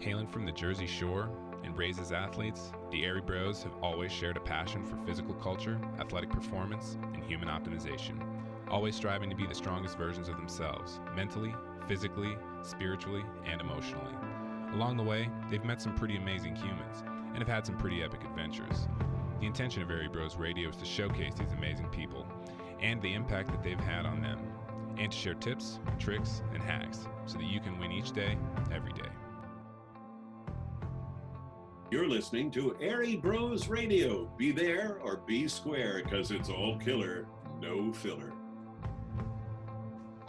Hailing from the Jersey Shore and raised as athletes, the Airey Bros have always shared a passion for physical culture, athletic performance, and human optimization, always striving to be the strongest versions of themselves, mentally, physically, spiritually, and emotionally. Along the way, they've met some pretty amazing humans and have had some pretty epic adventures. The intention of Airey Bros Radio is to showcase these amazing people and the impact that they've had on them, and to share tips, tricks, and hacks so that you can win each day, every day. You're listening to Airey Bros Radio. Be there or be square, because it's all killer, no filler.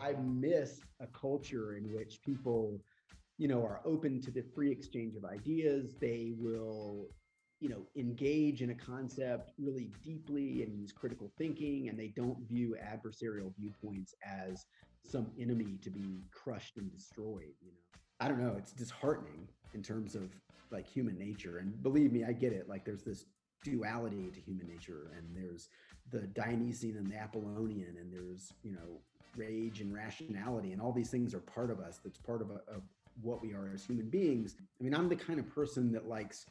I miss a culture in which people, are open to the free exchange of ideas. They will, engage in a concept really deeply and use critical thinking, and they don't view adversarial viewpoints as some enemy to be crushed and destroyed. I don't know, it's disheartening in terms of like human nature. And believe me, I get it. Like there's this duality to human nature, and there's the Dionysian and the Apollonian, and there's, rage and rationality, and all these things are part of us. That's part of what we are as human beings. I mean, I'm the kind of person that likes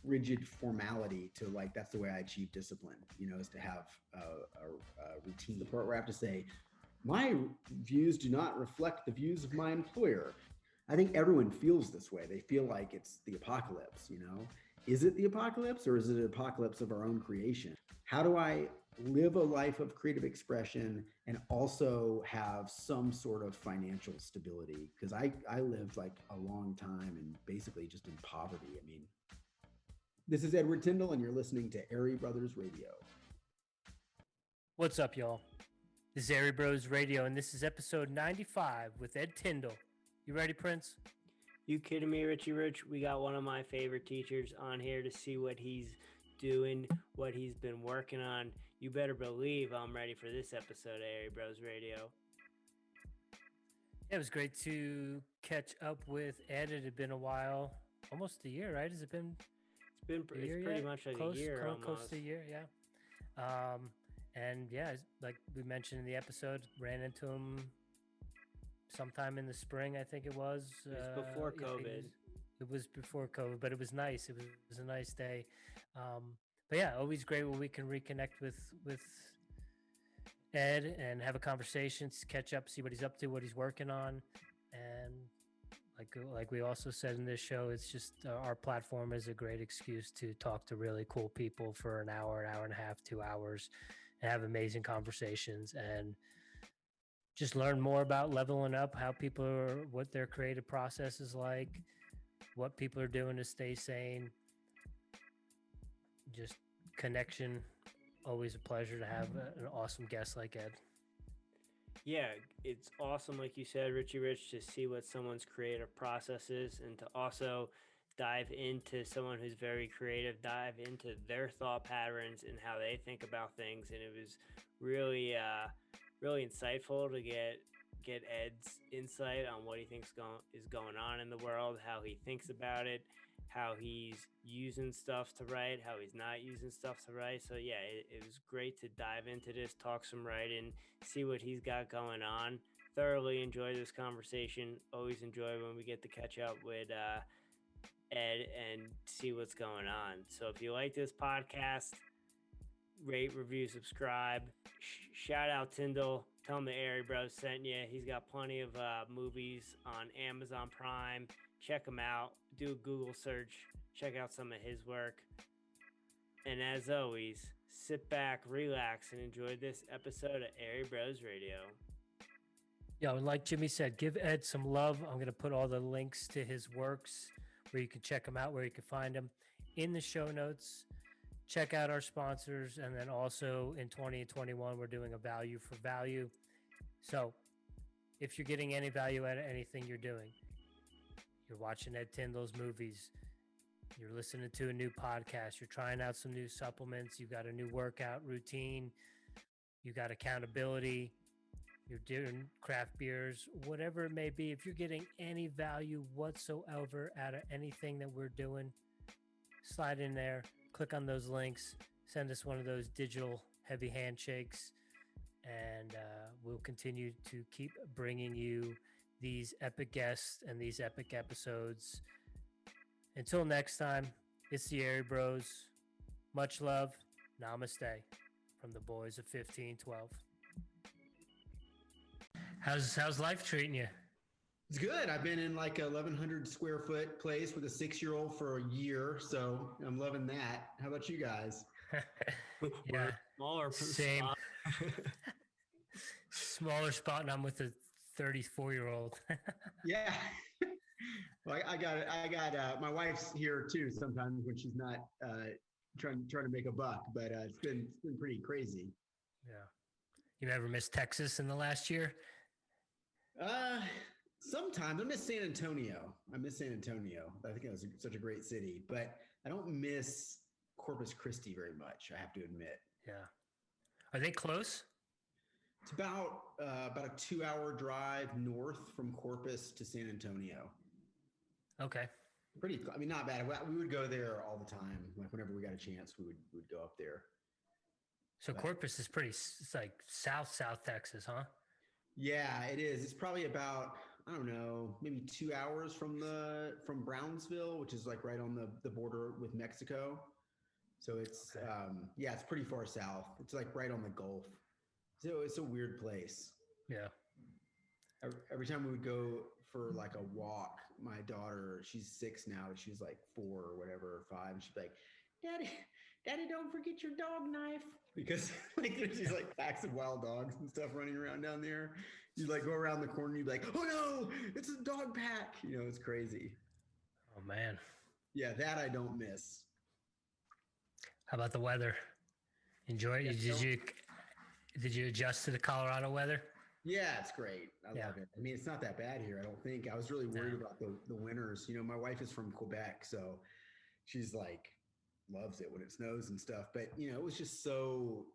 rigid formality to like, that's the way I achieve discipline, is to have a routine. The part where I have to say, my views do not reflect the views of my employer. I think everyone feels this way. They feel like it's the apocalypse, Is it the apocalypse, or is it an apocalypse of our own creation? How do I live a life of creative expression and also have some sort of financial stability? Because I lived like a long time and basically just in poverty. I mean, this is Edward Tyndall, and you're listening to Airey Brothers Radio. What's up, y'all? This is Airey Bros Radio, and this is episode 95 with Ed Tyndall. You ready, Prince? You kidding me, Richie Rich? We got one of my favorite teachers on here to see what he's doing, what he's been working on. You better believe I'm ready for this episode of Airey Bros Radio. It was great to catch up with Ed. It had been a while, almost a year, right? Has it been? It's pretty much like a year almost. Close to a year, yeah. And yeah, like we mentioned in the episode, ran into him sometime in the spring, I think it was. It was before COVID. It was before COVID, but it was nice. It was a nice day. But yeah, always great when we can reconnect with Ed and have a conversation, catch up, see what he's up to, what he's working on. And like we also said in this show, it's just our platform is a great excuse to talk to really cool people for an hour and a half, 2 hours, and have amazing conversations and just learn more about leveling up, how people are, what their creative process is like, what people are doing to stay sane. Just connection. Always a pleasure to have an awesome guest like Ed. Yeah, it's awesome, like you said, Richie Rich, to see what someone's creative process is, and to also dive into someone who's very creative, dive into their thought patterns and how they think about things. And it was really really insightful to get Ed's insight on what he thinks is going on in the world, how he thinks about it, how he's using stuff to write, how he's not using stuff to write. So yeah, it was great to dive into this, talk some writing, see what he's got going on. Thoroughly enjoy this conversation. Always enjoy when we get to catch up with Ed and see what's going on. So if you like this podcast, rate, review, subscribe. Shout out Tyndall. Tell him the Airey Bros sent you. He's got plenty of movies on Amazon Prime. Check him out. Do a Google search. Check out some of his work. And as always, sit back, relax, and enjoy this episode of Airey Bros Radio. Yo, and like Jimmy said, give Ed some love. I'm going to put all the links to his works where you can check him out, where you can find him in the show notes. Check out our sponsors. And then also in 2021, we're doing a value for value. So if you're getting any value out of anything you're doing, you're watching Ed Tyndall's movies, you're listening to a new podcast, you're trying out some new supplements, you've got a new workout routine, you got accountability, you're doing craft beers, whatever it may be, if you're getting any value whatsoever out of anything that we're doing, slide in there, click on those links, send us one of those digital heavy handshakes, and we'll continue to keep bringing you these epic guests and these epic episodes Until next time, it's the Airey Bros. Much love. Namaste from the boys of 1512. How's life treating you? It's good. I've been in like a 1,100 square foot place with a 6-year-old for a year, so I'm loving that. How about you guys? Yeah, Smaller same. spot. Smaller spot, and I'm with a 34-year-old. Yeah. Well, I got my wife's here too sometimes when she's not trying to make a buck, but it's been pretty crazy. Yeah. You ever miss Texas in the last year? Sometimes I miss San Antonio. I think it was such a great city, but I don't miss Corpus Christi very much, I have to admit. Yeah. Are they close? It's about a 2-hour drive north from Corpus to San Antonio. Okay. Pretty, I mean, not bad. We would go there all the time. Like whenever we got a chance, we would go up there. So Corpus is it's like South Texas, huh? Yeah, it is. It's probably about, I don't know, maybe 2 hours from Brownsville, which is like right on the border with Mexico. So it's, Okay. yeah, it's pretty far south. It's like right on the Gulf. So it's a weird place. Yeah. Every time we would go for like a walk, my daughter, she's 6 now, but she's like 4 or whatever, 5, and she'd be like, Daddy, don't forget your dog knife. Because like there's these like packs of wild dogs and stuff running around down there. You like go around the corner, you'd be like, oh no, it's a dog pack. You know, it's crazy. Oh man. Yeah, that I don't miss. How about the weather? Enjoy it? Yeah, Did you adjust to the Colorado weather? Yeah, it's great. I love it. I mean, it's not that bad here, I don't think. I was really worried about the winters. You know, my wife is from Quebec, so she's like loves it when it snows and stuff. But, you know, it was just so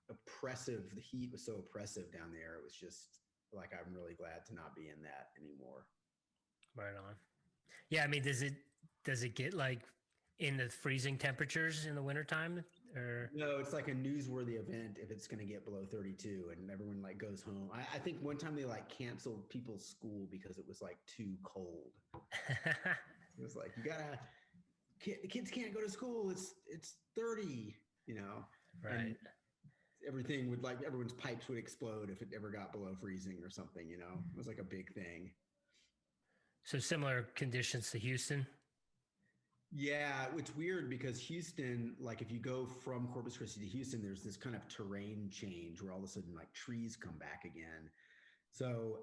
oppressive. The heat was so oppressive down there. It was just like, I'm really glad to not be in that anymore. Right on. Yeah, I mean, does it get like in the freezing temperatures in the wintertime? Or no, it's like a newsworthy event if it's going to get below 32 and everyone like goes home. I think one time they like canceled people's school because it was like too cold. It was like, the kids can't go to school. It's 30, you know, right. And everything would like, everyone's pipes would explode if it ever got below freezing or something, you know, it was like a big thing. So similar conditions to Houston. Yeah, it's weird because Houston, like if you go from Corpus Christi to Houston, there's this kind of terrain change where all of a sudden like trees come back again. So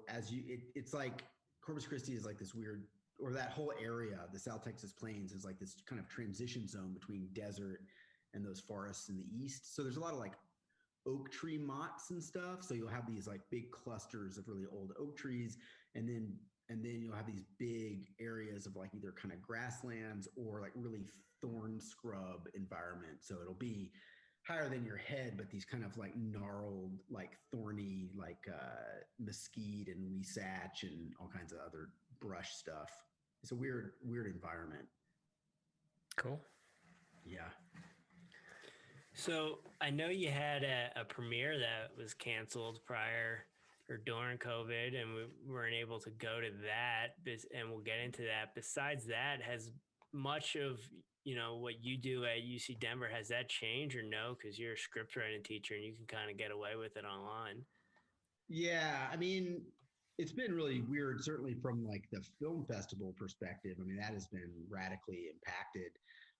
it's like Corpus Christi is like this weird, or that whole area, the South Texas Plains is like this kind of transition zone between desert and those forests in the east. So there's a lot of like oak tree motts and stuff. So you'll have these like big clusters of really old oak trees, and then you'll have these big areas of like either kind of grasslands or like really thorn scrub environment. So it'll be higher than your head, but these kind of like gnarled, like thorny, like mesquite and huisach and all kinds of other brush stuff. It's a weird environment. Cool. Yeah. So I know you had a premiere that was canceled prior or during COVID, and we weren't able to go to that, and we'll get into that. Besides that, has much of, you know, what you do at UC Denver, has that changed or no? Because you're a script writing teacher and you can kind of get away with it online. Yeah, I mean, it's been really weird, certainly from like the film festival perspective. I mean, that has been radically impacted.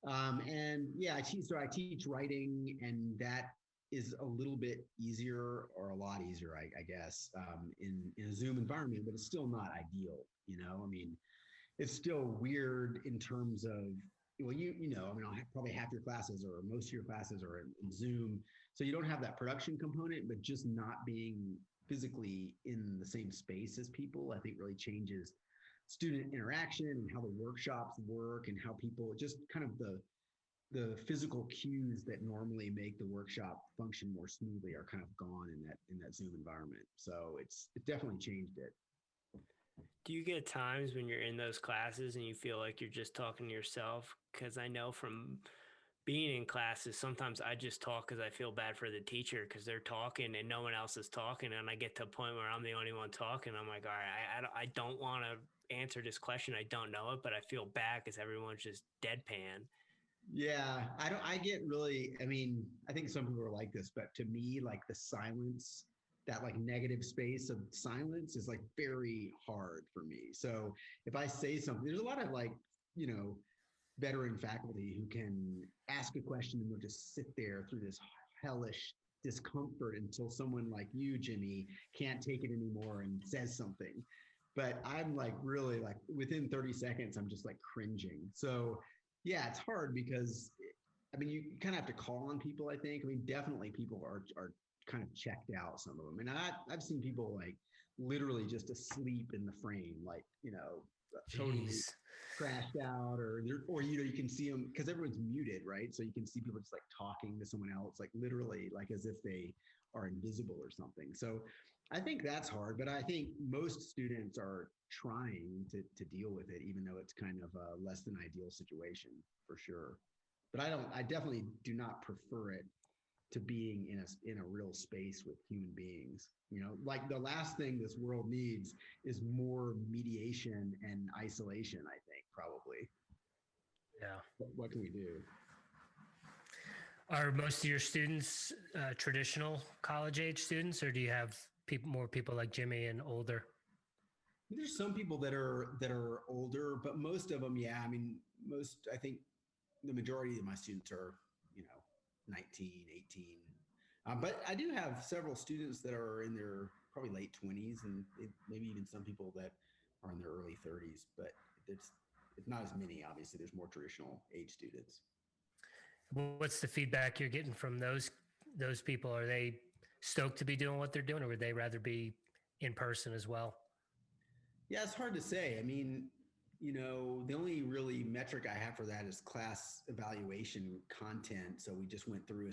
And yeah, I teach writing, and that is a little bit easier, or a lot easier, I guess, in a Zoom environment, but it's still not ideal. You know, I mean, it's still weird in terms of, well, you know, I mean, probably half your classes or most of your classes are in Zoom, so you don't have that production component, but just not being physically in the same space as people, I think really changes student interaction and how the workshops work and how people just kind of the physical cues that normally make the workshop function more smoothly are kind of gone in that Zoom environment. So it definitely changed it. Do you get times when you're in those classes and you feel like you're just talking to yourself? Because I know from being in classes, sometimes I just talk because I feel bad for the teacher because they're talking and no one else is talking. And I get to a point where I'm the only one talking. I'm like, all right, I don't want to answer this question. I don't know it, but I feel bad because everyone's just deadpan. Yeah, I get really, I mean, I think some people are like this, but to me, like the silence, that like negative space of silence is like very hard for me. So if I say something, there's a lot of like, veteran faculty who can ask a question and they'll just sit there through this hellish discomfort until someone like you, Jimmy, can't take it anymore and says something. But I'm like really like within 30 seconds, I'm just like cringing. So yeah, it's hard because I mean, you kind of have to call on people, I think. I mean, definitely people are kind of checked out, some of them. And I've seen people like literally just asleep in the frame, like, totally Jeez. crashed out, or you can see them because everyone's muted, right? So you can see people just like talking to someone else, like literally like as if they are invisible or something. So I think that's hard, but I think most students are trying to deal with it, even though it's kind of a less than ideal situation for sure. But I definitely do not prefer it to being in a real space with human beings. Like the last thing this world needs is more mediation and isolation, I think, probably. Yeah. What can we do? Are most of your students traditional college age students, or do you have more people like Jimmy and older? There's some people that are older, but most of them, yeah. I mean, I think the majority of my students are, 19, 18. But I do have several students that are in their probably late 20s, and maybe even some people that are in their early 30s. But it's not as many. Obviously, there's more traditional age students. What's the feedback you're getting from those people? Are they stoked to be doing what they're doing, or would they rather be in person as well? Yeah, it's hard to say. I mean, the only really metric I have for that is class evaluation content. So we just went through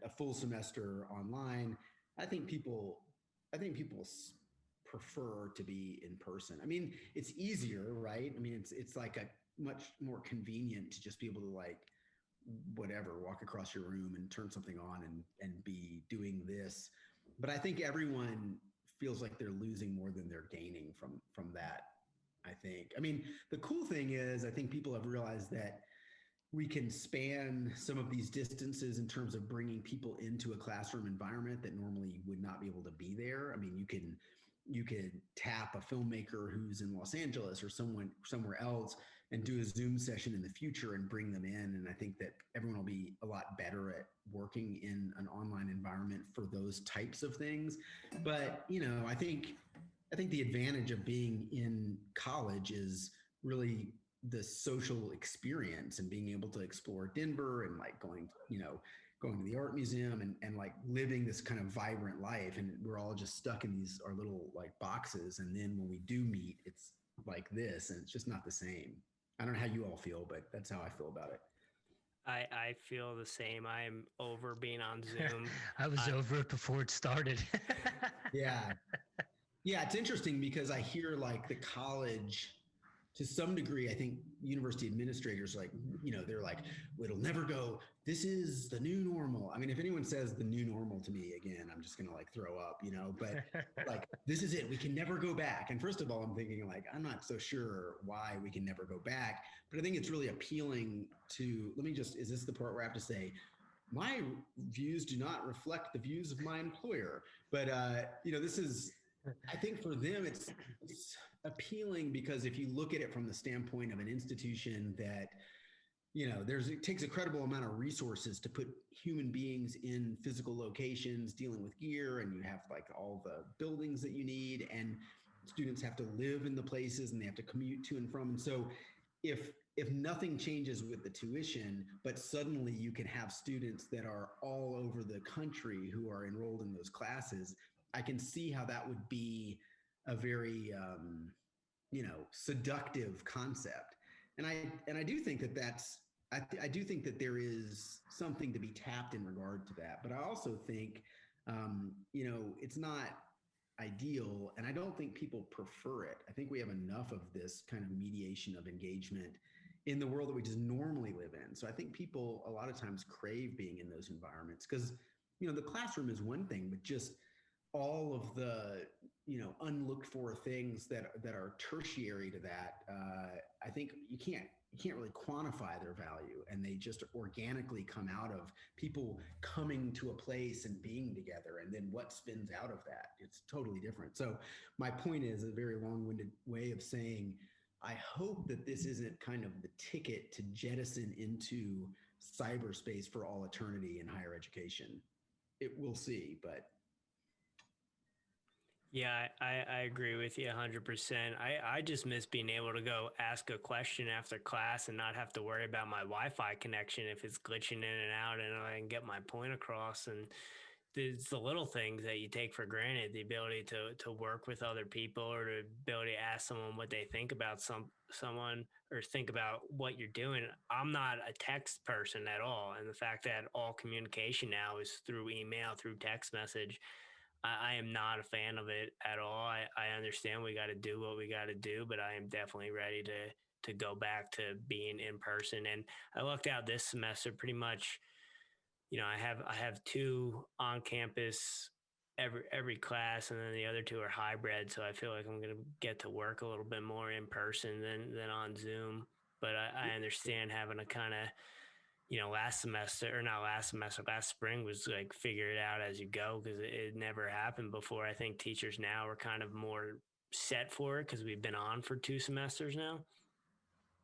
a full semester online. I think people prefer to be in person. I mean, it's easier, right? I mean, it's like a much more convenient to just be able to like whatever, walk across your room and turn something on and be doing this. But I think everyone feels like they're losing more than they're gaining from that. I think. I mean, the cool thing is I think people have realized that we can span some of these distances in terms of bringing people into a classroom environment that normally would not be able to be there. I mean, you could tap a filmmaker who's in Los Angeles or somewhere else and do a Zoom session in the future and bring them in. And I think that everyone will be a lot better at working in an online environment for those types of things. But, I think the advantage of being in college is really the social experience and being able to explore Denver and like going to the art museum and like living this kind of vibrant life. And we're all just stuck in our little like boxes. And then when we do meet, it's like this, and it's just not the same. I don't know how you all feel, but that's how I feel about it. I feel the same. I am over being on Zoom. I was over it before it started. Yeah. Yeah, it's interesting because I hear like the college, to some degree, I think university administrators they're like, well, it'll never go. This is the new normal. I mean, if anyone says the new normal to me again, I'm just going to like throw up, but like, this is it. We can never go back. And first of all, I'm thinking like, I'm not so sure why we can never go back, but I think it's really appealing to, is this the part where I have to say, my views do not reflect the views of my employer, but this is, I think for them, it's appealing because if you look at it from the standpoint of an institution that, it takes a credible amount of resources to put human beings in physical locations, dealing with gear, and you have like all the buildings that you need, and students have to live in the places and they have to commute to and from. And so if nothing changes with the tuition, but suddenly you can have students that are all over the country who are enrolled in those classes, I can see how that would be a very, seductive concept. And I do think I do think that there is something to be tapped in regard to that. But I also think, it's not ideal, and I don't think people prefer it. I think we have enough of this kind of mediation of engagement in the world that we just normally live in. So I think people a lot of times crave being in those environments because, the classroom is one thing, but just all of the, unlooked for things that are tertiary to that, I think you can't really quantify their value, and they just organically come out of people coming to a place and being together, and then what spins out of that, it's totally different. So my point is a very long-winded way of saying, I hope that this isn't kind of the ticket to jettison into cyberspace for all eternity in higher education. We'll see, but Yeah, I agree with you 100%. I just miss being able to go ask a question after class and not have to worry about my Wi-Fi connection if it's glitching in and out, and I can get my point across. And it's the little things that you take for granted, the ability to work with other people, or the ability to ask someone what they think about someone or think about what you're doing. I'm not a text person at all. And the fact that all communication now is through email, through text message, I am not a fan of it at all. I understand we got to do what we got to do, but I am definitely ready to go back to being in person. And I lucked out this semester pretty much. I have 2 on campus every class, and then the other 2 are hybrid. So I feel like I'm going to get to work a little bit more in person than on Zoom. But I understand having to kind of, last spring was like figure it out as you go, because it never happened before. I think teachers now are kind of more set for it because we've been on for 2 semesters now.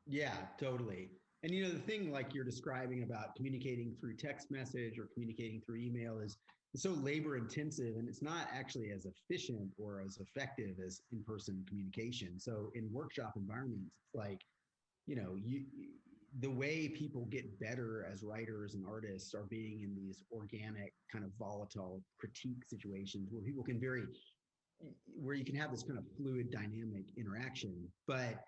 Yeah, totally. And the thing like you're describing about communicating through text message or communicating through email is so labor intensive, and it's not actually as efficient or as effective as in-person communication. So in workshop environments, it's like, the way people get better as writers and artists are being in these organic kind of volatile critique situations where people can where you can have this kind of fluid dynamic interaction. But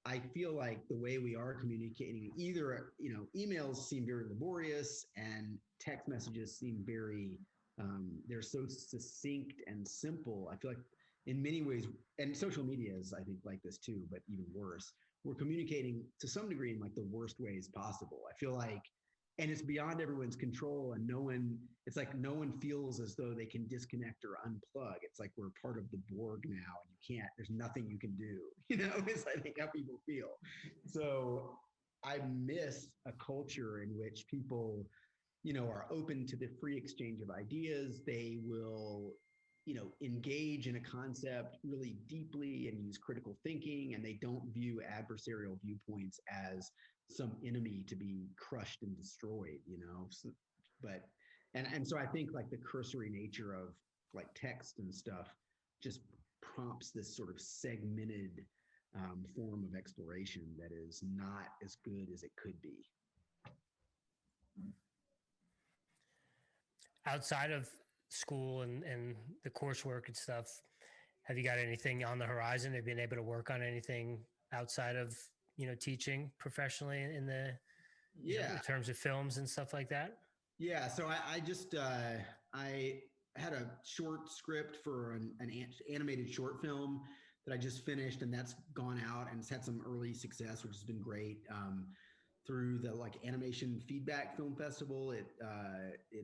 I feel like the way we are communicating, either, emails seem very laborious and text messages seem very, they're so succinct and simple. I feel like in many ways, and social media is, I think, like this too, but even worse. We're communicating to some degree in like the worst ways possible. I feel like, and it's beyond everyone's control, and it's like no one feels as though they can disconnect or unplug. It's like we're part of the Borg now, and there's nothing you can do, it's I think how people feel. So I miss a culture in which people, are open to the free exchange of ideas. They will, engage in a concept really deeply and use critical thinking, and they don't view adversarial viewpoints as some enemy to be crushed and destroyed, So, so I think like the cursory nature of like text and stuff just prompts this sort of segmented form of exploration that is not as good as it could be. Outside of school and the coursework and stuff, have you got anything on the horizon? Have you been able to work on anything outside of, teaching professionally in the, in terms of films and stuff like that? Yeah. So I just, I had a short script for an animated short film that I just finished, and that's gone out and it's had some early success, which has been great. Through the like Animation Feedback Film Festival, it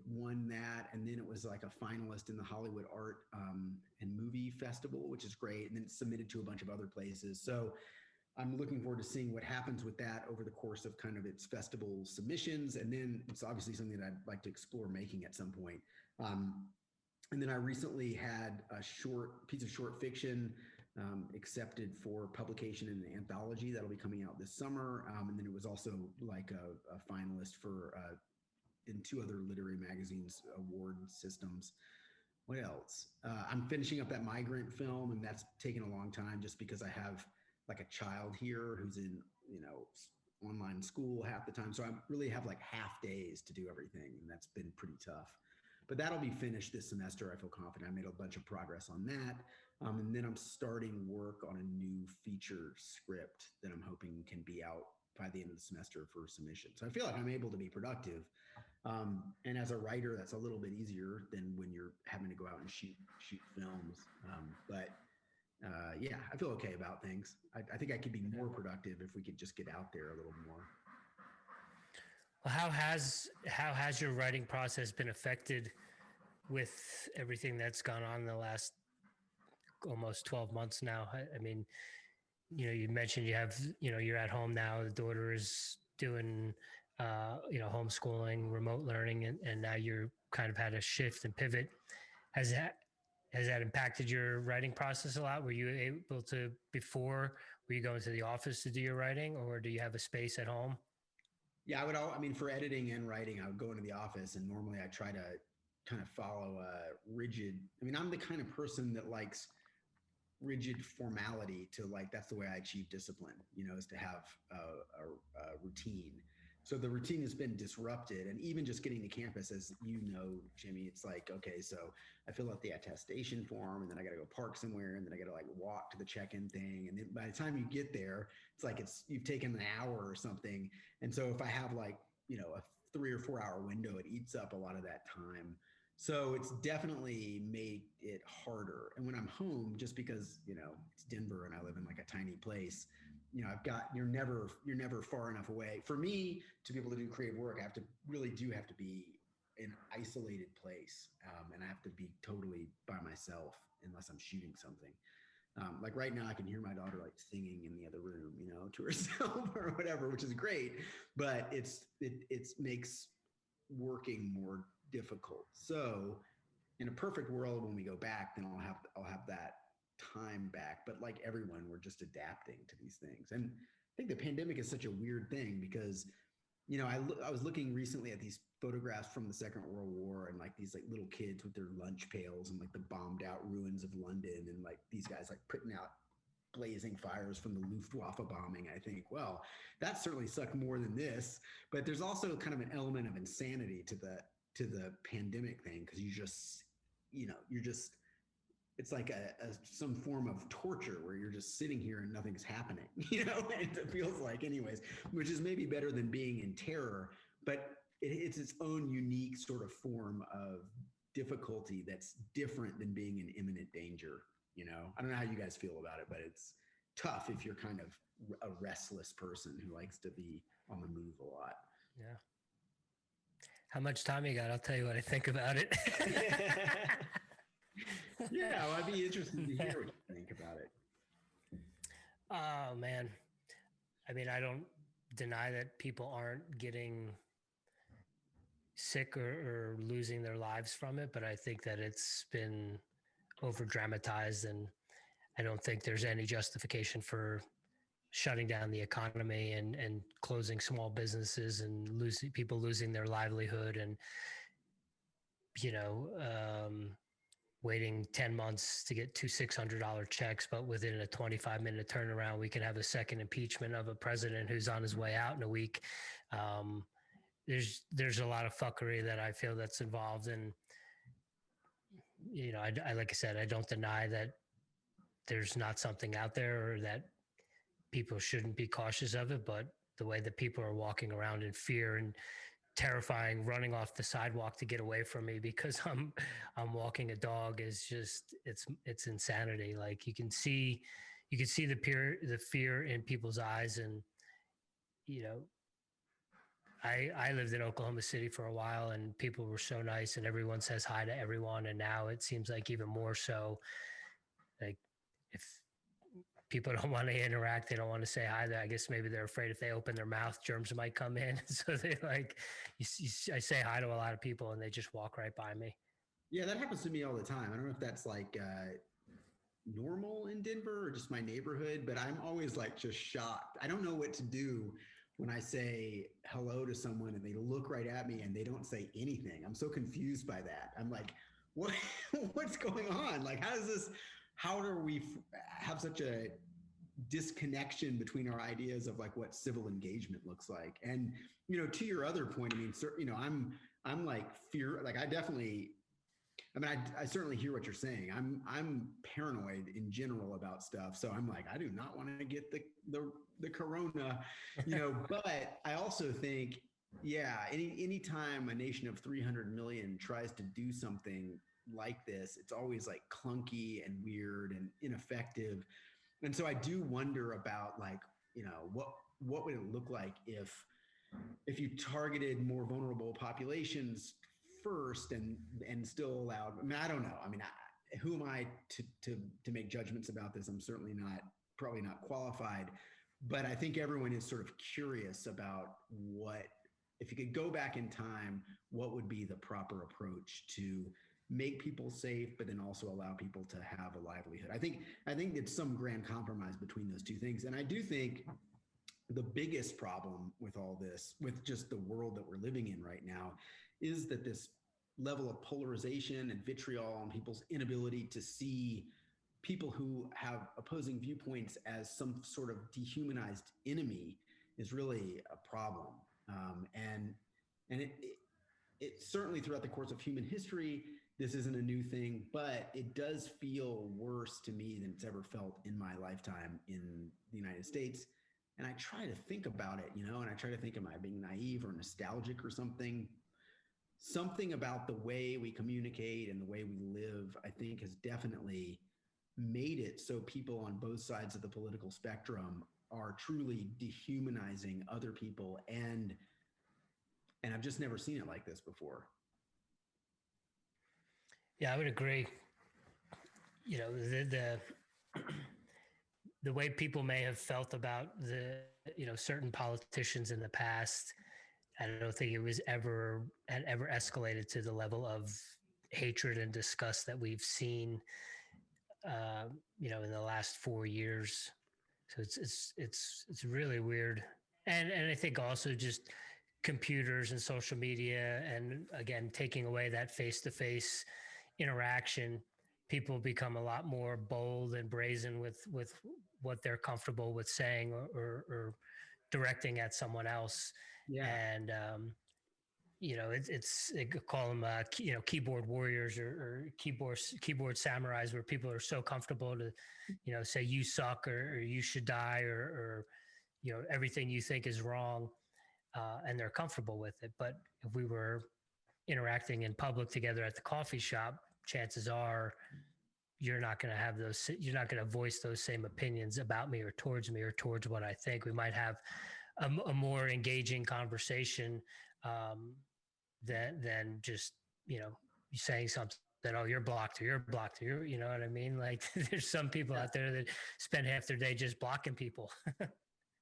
won that, and then it was like a finalist in the Hollywood Art and Movie Festival, which is great, and then it's submitted to a bunch of other places. So I'm looking forward to seeing what happens with that over the course of kind of its festival submissions, and then it's obviously something that I'd like to explore making at some point. And then I recently had a piece of short fiction accepted for publication in an anthology that'll be coming out this summer. And then it was also like a finalist for in 2 other literary magazines award systems. What else? I'm finishing up that migrant film, and that's taken a long time just because I have like a child here who's in, online school half the time. So I really have like half days to do everything, and that's been pretty tough. But that'll be finished this semester. I feel confident. I made a bunch of progress on that. And then I'm starting work on a new feature script that I'm hoping can be out by the end of the semester for submission. So I feel like I'm able to be productive. And as a writer, that's a little bit easier than when you're having to go out and shoot films. But yeah, I feel okay about things. I think I could be more productive if we could just get out there a little more. Well, how has your writing process been affected with everything that's gone on in the last almost 12 months now? I mean, you mentioned you have, you're at home now. The daughter is doing, homeschooling, remote learning, and now you're kind of had a shift and pivot. Has that impacted your writing process a lot? Were you able to before? Were you going to the office to do your writing, or do you have a space at home? Yeah, for editing and writing, I would go into the office, and normally I try to kind of follow a rigid. I'm the kind of person that likes rigid formality to that's the way I achieve discipline, is to have a routine. So the routine has been disrupted, and even just getting to campus, as you know, Jimmy, it's like, okay, so I fill out the attestation form, and then I got to go park somewhere, and then I got to walk to the check-in thing, and then by the time you get there, it's like you've taken an hour or something. And so if I have a 3 or 4 hour window, it eats up a lot of that time. So it's definitely made it harder. And when I'm home, just because, it's Denver and I live in a tiny place, you're never far enough away. For me to be able to do creative work, I have to be in an isolated place. And I have to be totally by myself unless I'm shooting something. Right now I can hear my daughter singing in the other room, to herself or whatever, which is great, but it makes working more difficult. So in a perfect world, when we go back, then I'll have that time back. But like everyone, we're just adapting to these things. And I think the pandemic is such a weird thing because, I was looking recently at these photographs from the Second World War and these little kids with their lunch pails and the bombed out ruins of London and these guys putting out blazing fires from the Luftwaffe bombing. I think, well, that certainly sucked more than this. But there's also kind of an element of insanity to the pandemic thing because it's like some form of torture where you're just sitting here and nothing's happening, and it feels like anyways, which is maybe better than being in terror, but it's its own unique sort of form of difficulty that's different than being in imminent danger. I don't know how you guys feel about it, but it's tough if you're kind of a restless person who likes to be on the move a lot. Yeah. How much time you got? I'll tell you what I think about it. Yeah, well, I'd be interested to hear what you think about it. Oh, man. I don't deny that people aren't getting sick or losing their lives from it, but I think that it's been over dramatized, and I don't think there's any justification for shutting down the economy and closing small businesses and people losing their livelihood and, waiting 10 months to get 2 $600 checks, but within a 25-minute turnaround, we can have a second impeachment of a president who's on his way out in a week. There's a lot of fuckery that I feel that's involved. And, I like I said, I don't deny that there's not something out there or that people shouldn't be cautious of it, but the way that people are walking around in fear and terrifying, running off the sidewalk to get away from me because I'm walking a dog is just it's insanity. You can see the fear in people's eyes. And I lived in Oklahoma City for a while, and people were so nice and everyone says hi to everyone, and now it seems like even more so. If people don't want to interact, they don't want to say hi, I guess maybe they're afraid if they open their mouth, germs might come in. So they I say hi to a lot of people and they just walk right by me. Yeah, that happens to me all the time. I don't know if that's normal in Denver or just my neighborhood, but I'm always just shocked. I don't know what to do when I say hello to someone and they look right at me and they don't say anything. I'm so confused by that. I'm like, what's going on? How do we have such a disconnection between our ideas of what civil engagement looks like? And, to your other point, I'm fear, I certainly hear what you're saying. I'm paranoid in general about stuff. So I'm I do not want to get the corona, but I also think, yeah, anytime a nation of 300 million tries to do something like this, it's always like clunky and weird and ineffective. And so I do wonder about like, what would it look like if you targeted more vulnerable populations first and still allowed, I mean, I don't know. I mean, who am I to make judgments about this? I'm certainly probably not qualified, but I think everyone is sort of curious about if you could go back in time, what would be the proper approach to make people safe, but then also allow people to have a livelihood. I think it's some grand compromise between those two things. And I do think the biggest problem with all this, with just the world that we're living in right now, is that this level of polarization and vitriol and people's inability to see people who have opposing viewpoints as some sort of dehumanized enemy is really a problem. And it certainly throughout the course of human history, this isn't a new thing, but it does feel worse to me than it's ever felt in my lifetime in the United States. And I try to think about it, and I try to think, am I being naive or nostalgic or something? Something about the way we communicate and the way we live, I think, has definitely made it so people on both sides of the political spectrum are truly dehumanizing other people. And I've just never seen it like this before. Yeah, I would agree. The way people may have felt about certain politicians in the past, I don't think it was ever escalated to the level of hatred and disgust that we've seen, in the last 4 years. So it's really weird. And I think also just computers and social media, and again, taking away that face-to-face interaction, people become a lot more bold and brazen with what they're comfortable with saying or directing at someone else. Yeah. And, they call them, keyboard warriors or keyboard samurais, where people are so comfortable to, say you suck or you should die or everything you think is wrong. And they're comfortable with it. But if we were interacting in public together at the coffee shop, chances are you're not going to voice those same opinions about me or towards what I think. We might have a more engaging conversation than just, saying something that, oh, you're blocked or you know what I mean? Like there's some people out there that spend half their day just blocking people.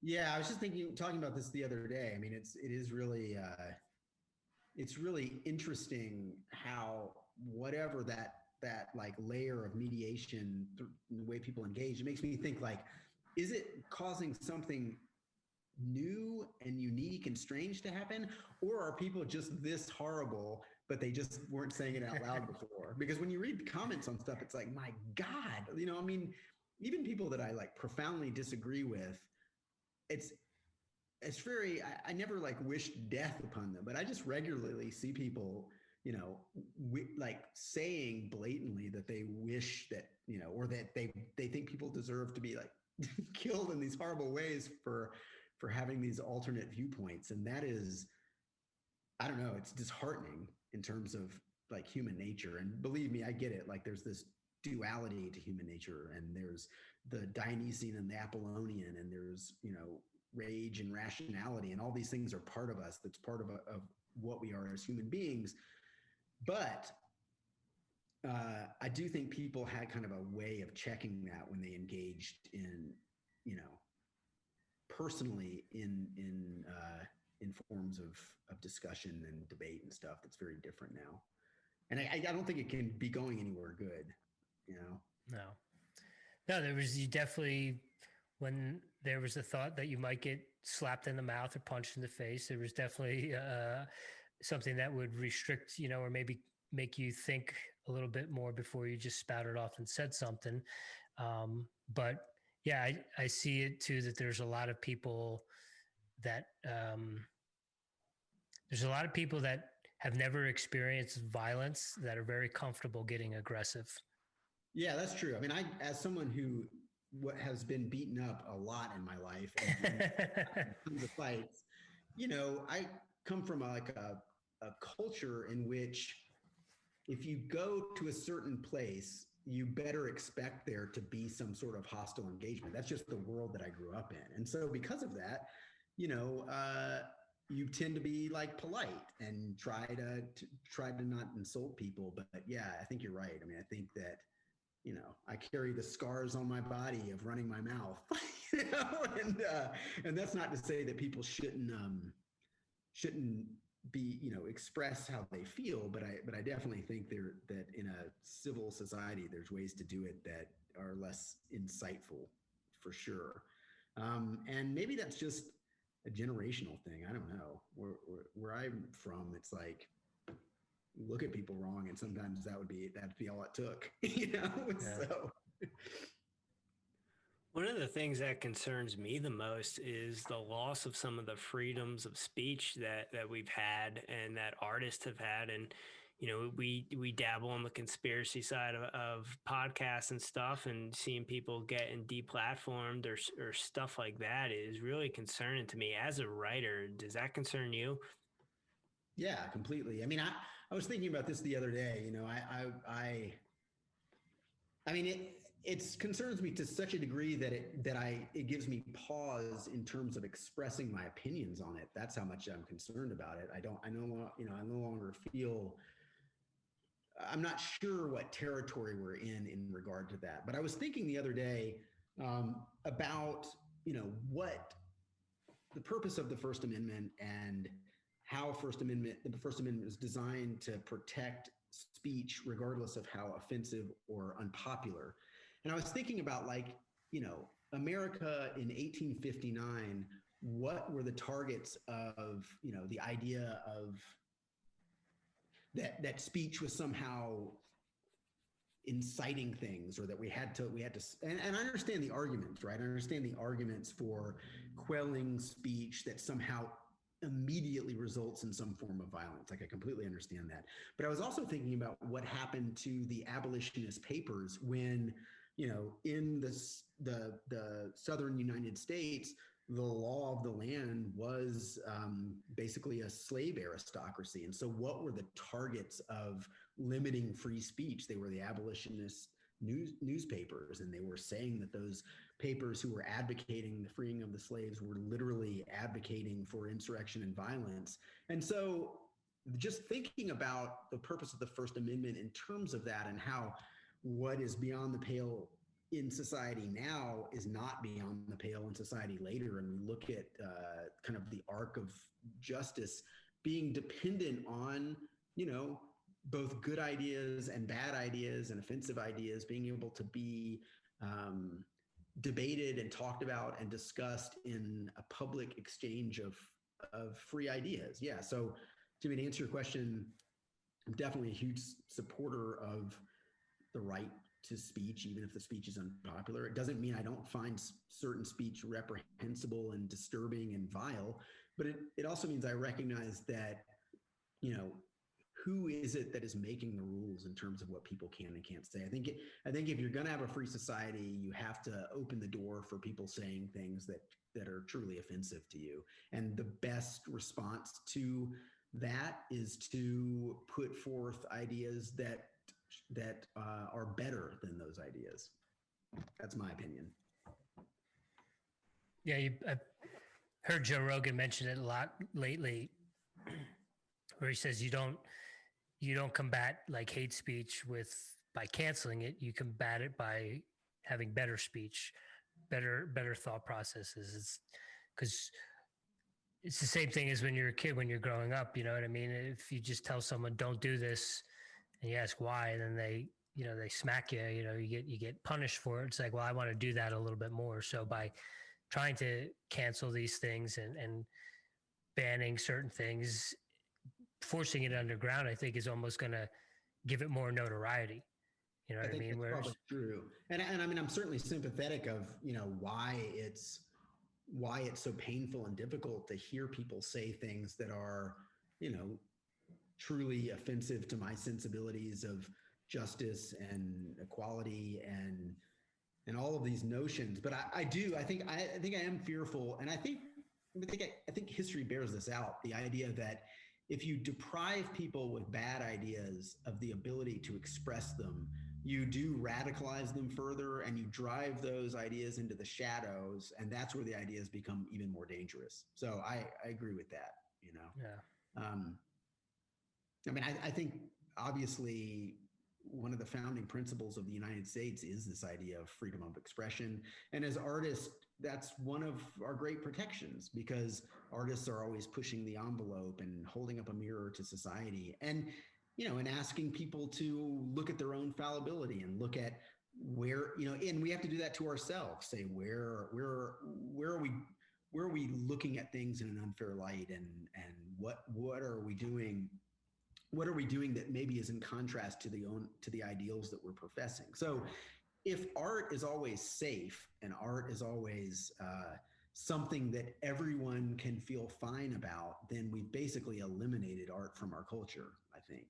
Yeah, I was just talking about this the other day. I mean, it is really, it's really interesting how whatever that like layer of mediation, the way people engage, it makes me think like, is it causing something new and unique and strange to happen? Or are people just this horrible, but they just weren't saying it out loud before? Because when you read comments on stuff, it's like, my God, I mean, even people that I like profoundly disagree with, it's very, I never like wished death upon them, but I just regularly see people, like saying blatantly that they wish that, or that they think people deserve to be like killed in these horrible ways for having these alternate viewpoints. And that is, I don't know, it's disheartening in terms of like human nature. And believe me, I get it. Like there's this duality to human nature, and there's the Dionysian and the Apollonian, and there's, rage and rationality, and all these things are part of us. That's part of what we are as human beings. But I do think people had kind of a way of checking that when they engaged in, personally in forms of discussion and debate and stuff that's very different now. And I don't think it can be going anywhere good, No, you definitely, when there was a thought that you might get slapped in the mouth or punched in the face, there was definitely something that would restrict, or maybe make you think a little bit more before you just spouted off and said something. But yeah, I see it too, that there's a lot of people that have never experienced violence that are very comfortable getting aggressive. Yeah, that's true. I mean, as someone who has been beaten up a lot in my life and tons of fights, I come from a culture in which if you go to a certain place, you better expect there to be some sort of hostile engagement. That's just the world that I grew up in. And so because of that, you know, you tend to be like polite and try to not insult people. But yeah, I think you're right. I mean, I think that, you know, I carry the scars on my body of running my mouth, you know, and that's not to say that people shouldn't be, you know, express how they feel, but I definitely think that in a civil society, there's ways to do it that are less insightful, for sure. And maybe that's just a generational thing. I don't know. Where I'm from, it's like, look at people wrong, and sometimes that'd be all it took, you know. Yeah. So one of the things that concerns me the most is the loss of some of the freedoms of speech that we've had and that artists have had. And, you know, we dabble on the conspiracy side of podcasts and stuff, and seeing people getting deplatformed or stuff like that is really concerning to me. As a writer, does that concern you? Yeah, completely. I mean, I was thinking about this the other day. You know, I mean, it concerns me to such a degree that it gives me pause in terms of expressing my opinions on it. That's how much I'm concerned about it. I no longer feel. I'm not sure what territory we're in regard to that. But I was thinking the other day about, you know, what the purpose of the First Amendment and how the First Amendment is designed to protect speech regardless of how offensive or unpopular. And I was thinking about, like, you know, America in 1859, what were the targets of, you know, the idea of that speech was somehow inciting things, or that we had to, and I understand the arguments, right? I understand the arguments for quelling speech that somehow immediately results in some form of violence. Like, I completely understand that. But I was also thinking about what happened to the abolitionist papers when, you know, in the southern United States, the law of the land was basically a slave aristocracy. And so what were the targets of limiting free speech? They were the abolitionist newspapers, and they were saying that those papers who were advocating the freeing of the slaves were literally advocating for insurrection and violence. And so just thinking about the purpose of the First Amendment in terms of that, and how what is beyond the pale in society now is not beyond the pale in society later. And we look at kind of the arc of justice being dependent on, you know, both good ideas and bad ideas and offensive ideas being able to be debated and talked about and discussed in a public exchange of free ideas. Yeah. So to answer your question, I'm definitely a huge supporter of the right to speech, even if the speech is unpopular. It doesn't mean I don't find certain speech reprehensible and disturbing and vile, but it also means I recognize that, you know, who is it that is making the rules in terms of what people can and can't say? I think if you're going to have a free society, you have to open the door for people saying things that are truly offensive to you. And the best response to that is to put forth ideas that are better than those ideas. That's my opinion. Yeah, I've heard Joe Rogan mention it a lot lately, where he says you don't combat like hate speech by canceling it. You combat it by having better speech, better thought processes. It's because it's the same thing as when you're a kid, when you're growing up. You know what I mean? If you just tell someone don't do this, and you ask why, and then they smack you. You know, you get punished for it. It's like, well, I want to do that a little bit more. So by trying to cancel these things and banning certain things, forcing it underground, I think is almost going to give it more notoriety. You know what I mean? That's probably true. And I mean, I'm certainly sympathetic of, you know, why it's so painful and difficult to hear people say things that are, you know, truly offensive to my sensibilities of justice and equality and all of these notions. But I think I am fearful, and I think history bears this out. The idea that if you deprive people with bad ideas of the ability to express them, you do radicalize them further and you drive those ideas into the shadows, and that's where the ideas become even more dangerous. So I agree with that, you know. Yeah. I mean, I think obviously one of the founding principles of the United States is this idea of freedom of expression. And as artists, that's one of our great protections, because artists are always pushing the envelope and holding up a mirror to society, and, you know, and asking people to look at their own fallibility and look at where, you know, and we have to do that to ourselves, say where are we looking at things in an unfair light, and what are we doing? What are we doing that maybe is in contrast to the ideals that we're professing? So if art is always safe and art is always something that everyone can feel fine about, then we've basically eliminated art from our culture, I think.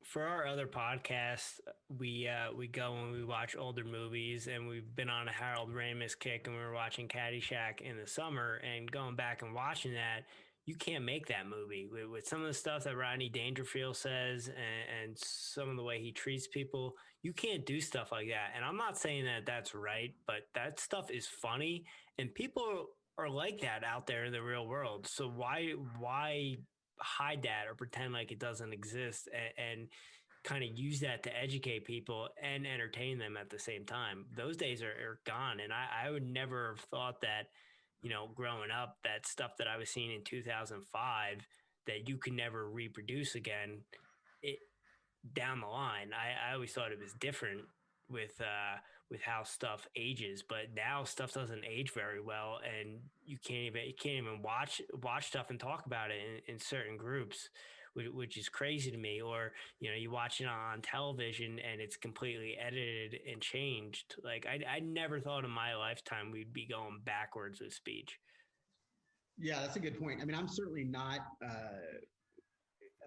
For our other podcast, we go and we watch older movies, and we've been on a Harold Ramis kick, and we were watching Caddyshack in the summer, and going back and watching that, you can't make that movie with some of the stuff that Rodney Dangerfield says and some of the way he treats people. You can't do stuff like that. And I'm not saying that that's right, but that stuff is funny, and people are like that out there in the real world. So why hide that or pretend like it doesn't exist and kind of use that to educate people and entertain them at the same time? Those days are gone. And I would never have thought that, you know, growing up, that stuff that I was seeing in 2005 that you could never reproduce again down the line. I always thought it was different with how stuff ages, but now stuff doesn't age very well, and you can't even watch stuff and talk about it in certain groups, which is crazy to me. Or, you know, you watch it on television and it's completely edited and changed. Like I never thought in my lifetime we'd be going backwards with speech. Yeah, that's a good point. I mean, I'm certainly not,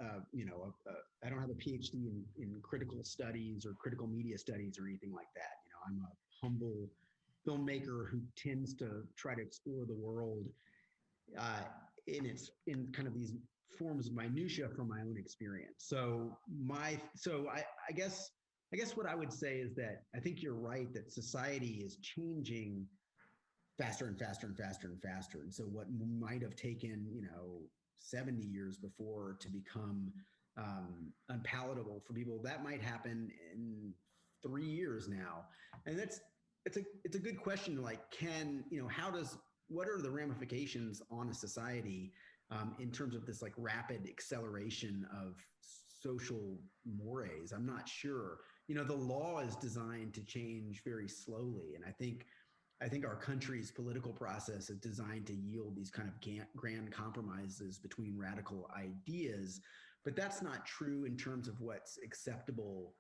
I don't have a PhD in critical studies or critical media studies or anything like that. You know, I'm a humble filmmaker who tends to try to explore the world in kind of these forms of minutia from my own experience. So I guess what I would say is that I think you're right that society is changing faster and faster and faster and faster. And so what might have taken, 70 years before to become unpalatable for people, that might happen in 3 years now. And it's a good question. Like, what are the ramifications on a society in terms of this like rapid acceleration of social mores? I'm not sure. The law is designed to change very slowly. And I think our country's political process is designed to yield these kind of grand compromises between radical ideas, but that's not true in terms of what's acceptable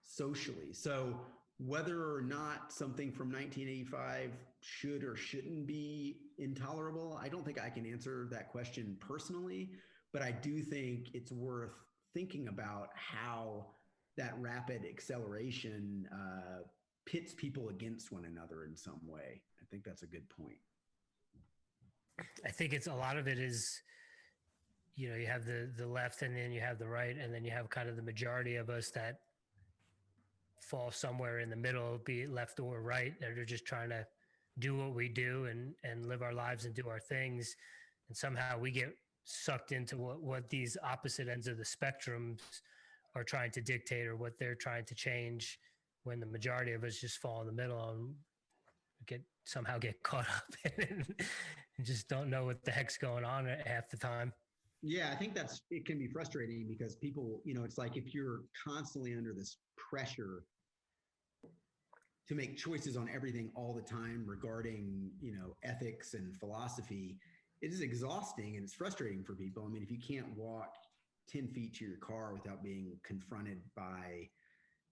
socially. So whether or not something from 1985 should or shouldn't be intolerable, I don't think I can answer that question personally, but I do think it's worth thinking about how that rapid acceleration pits people against one another in some way. I think that's a good point. I think a lot of it is, you have the left, and then you have the right, and then you have kind of the majority of us that fall somewhere in the middle, be it left or right. They're just trying to do what we do and live our lives and do our things. And somehow we get sucked into what these opposite ends of the spectrums are trying to dictate, or what they're trying to change, when the majority of us just fall in the middle and somehow get caught up and just don't know what the heck's going on half the time. Yeah, I think it can be frustrating because people, it's like if you're constantly under this pressure to make choices on everything all the time regarding, ethics and philosophy, it is exhausting and it's frustrating for people. I mean, if you can't walk 10 feet to your car without being confronted by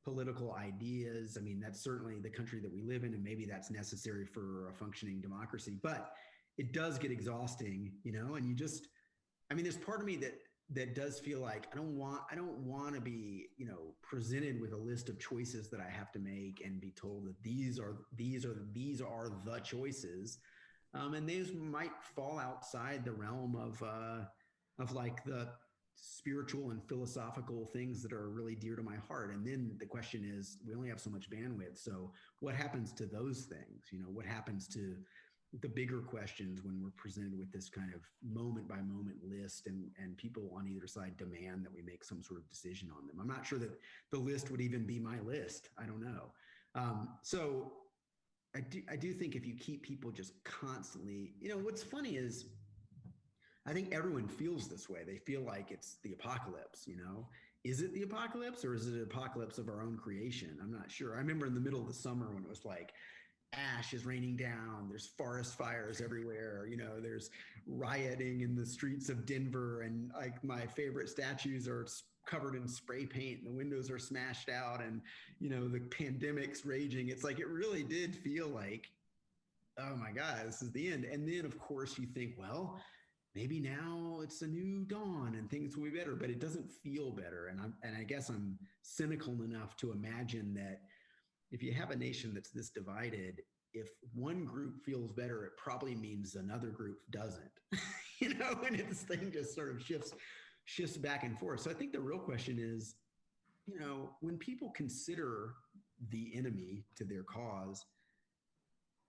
political ideas, I mean, that's certainly the country that we live in, and maybe that's necessary for a functioning democracy, but it does get exhausting, and you just, I mean, there's part of me that does feel like I don't want to be, presented with a list of choices that I have to make and be told that these are the choices. And these might fall outside the realm of of like the spiritual and philosophical things that are really dear to my heart. And then the question is, we only have so much bandwidth. So what happens to those things? You know, what happens to the bigger questions when we're presented with this kind of moment by moment list, and people on either side demand that we make some sort of decision on them? I'm not sure that the list would even be my list. I don't know. So I do think if you keep people just constantly, you know, what's funny is I think everyone feels this way. They feel like it's the apocalypse, you know? Is it the apocalypse, or is it an apocalypse of our own creation? I'm not sure. I remember in the middle of the summer when it was like, ash is raining down, there's forest fires everywhere, you know, there's rioting in the streets of Denver, and like my favorite statues are covered in spray paint and the windows are smashed out, and you know, the pandemic's raging. It's like, it really did feel like, oh my God, this is the end. And then of course you think, well, maybe now it's a new dawn and things will be better, but it doesn't feel better. And I guess I'm cynical enough to imagine that if you have a nation that's this divided, if one group feels better, it probably means another group doesn't, you know, and this thing just sort of shifts back and forth. So I think the real question is, you know, when people consider the enemy to their cause,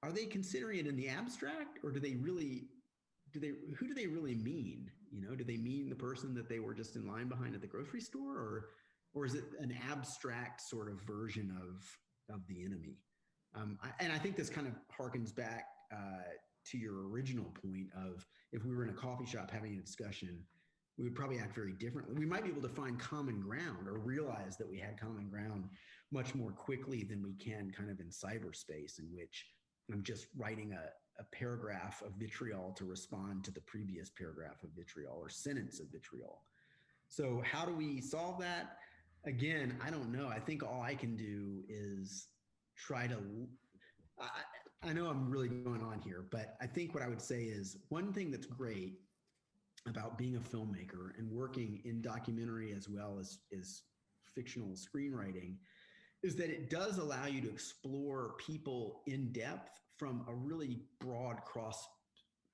are they considering it in the abstract, or who do they really mean? You know, do they mean the person that they were just in line behind at the grocery store, or is it an abstract sort of version of the enemy? And I think this kind of harkens back to your original point of, if we were in a coffee shop having a discussion, we would probably act very differently. We might be able to find common ground, or realize that we had common ground much more quickly than we can kind of in cyberspace, in which I'm just writing a paragraph of vitriol to respond to the previous paragraph of vitriol or sentence of vitriol. So how do we solve that? Again, I don't know. I think all I can do is try to, I know I'm really going on here, but I think what I would say is, one thing that's great about being a filmmaker and working in documentary as well as fictional screenwriting is that it does allow you to explore people in depth from a really broad cross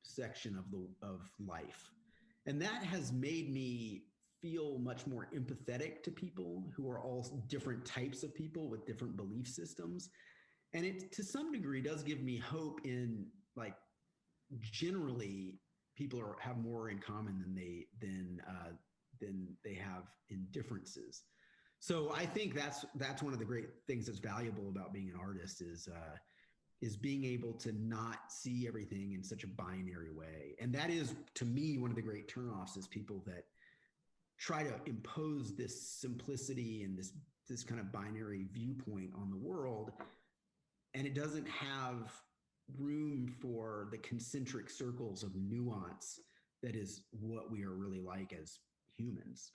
section of life. And that has made me feel much more empathetic to people who are all different types of people with different belief systems. And it, to some degree, does give me hope in, like, generally people have more in common than they have in differences. So I think that's one of the great things that's valuable about being an artist is being able to not see everything in such a binary way. And that is, to me, one of the great turnoffs, is people that try to impose this simplicity and this kind of binary viewpoint on the world, and it doesn't have room for the concentric circles of nuance that is what we are really like as humans.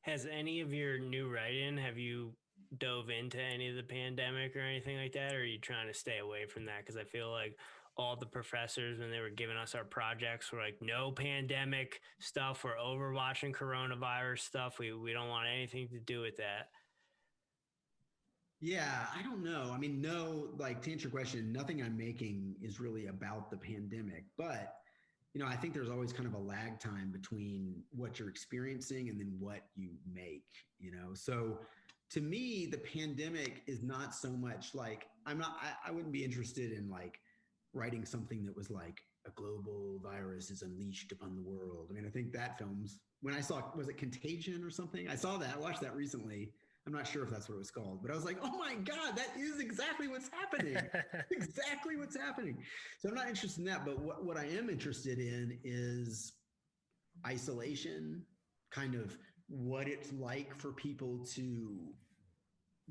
Has any of your new writing, have you dove into any of the pandemic or anything like that, or are you trying to stay away from that? Because I feel like all the professors, when they were giving us our projects, were like, no pandemic stuff, we're over watching coronavirus stuff, we don't want anything to do with that. Yeah, I don't know. I mean, no, like, to answer your question, nothing I'm making is really about the pandemic, but you know, I think there's always kind of a lag time between what you're experiencing and then what you make, you know? So to me, the pandemic is not so much like, I wouldn't be interested in like writing something that was like, a global virus is unleashed upon the world. I mean, I think that film's, when I saw, was it Contagion or something? I saw that, I watched that recently. I'm not sure if that's what it was called, but I was like, oh my God, that is exactly what's happening. Exactly what's happening. So I'm not interested in that, but what I am interested in is isolation, kind of what it's like for people to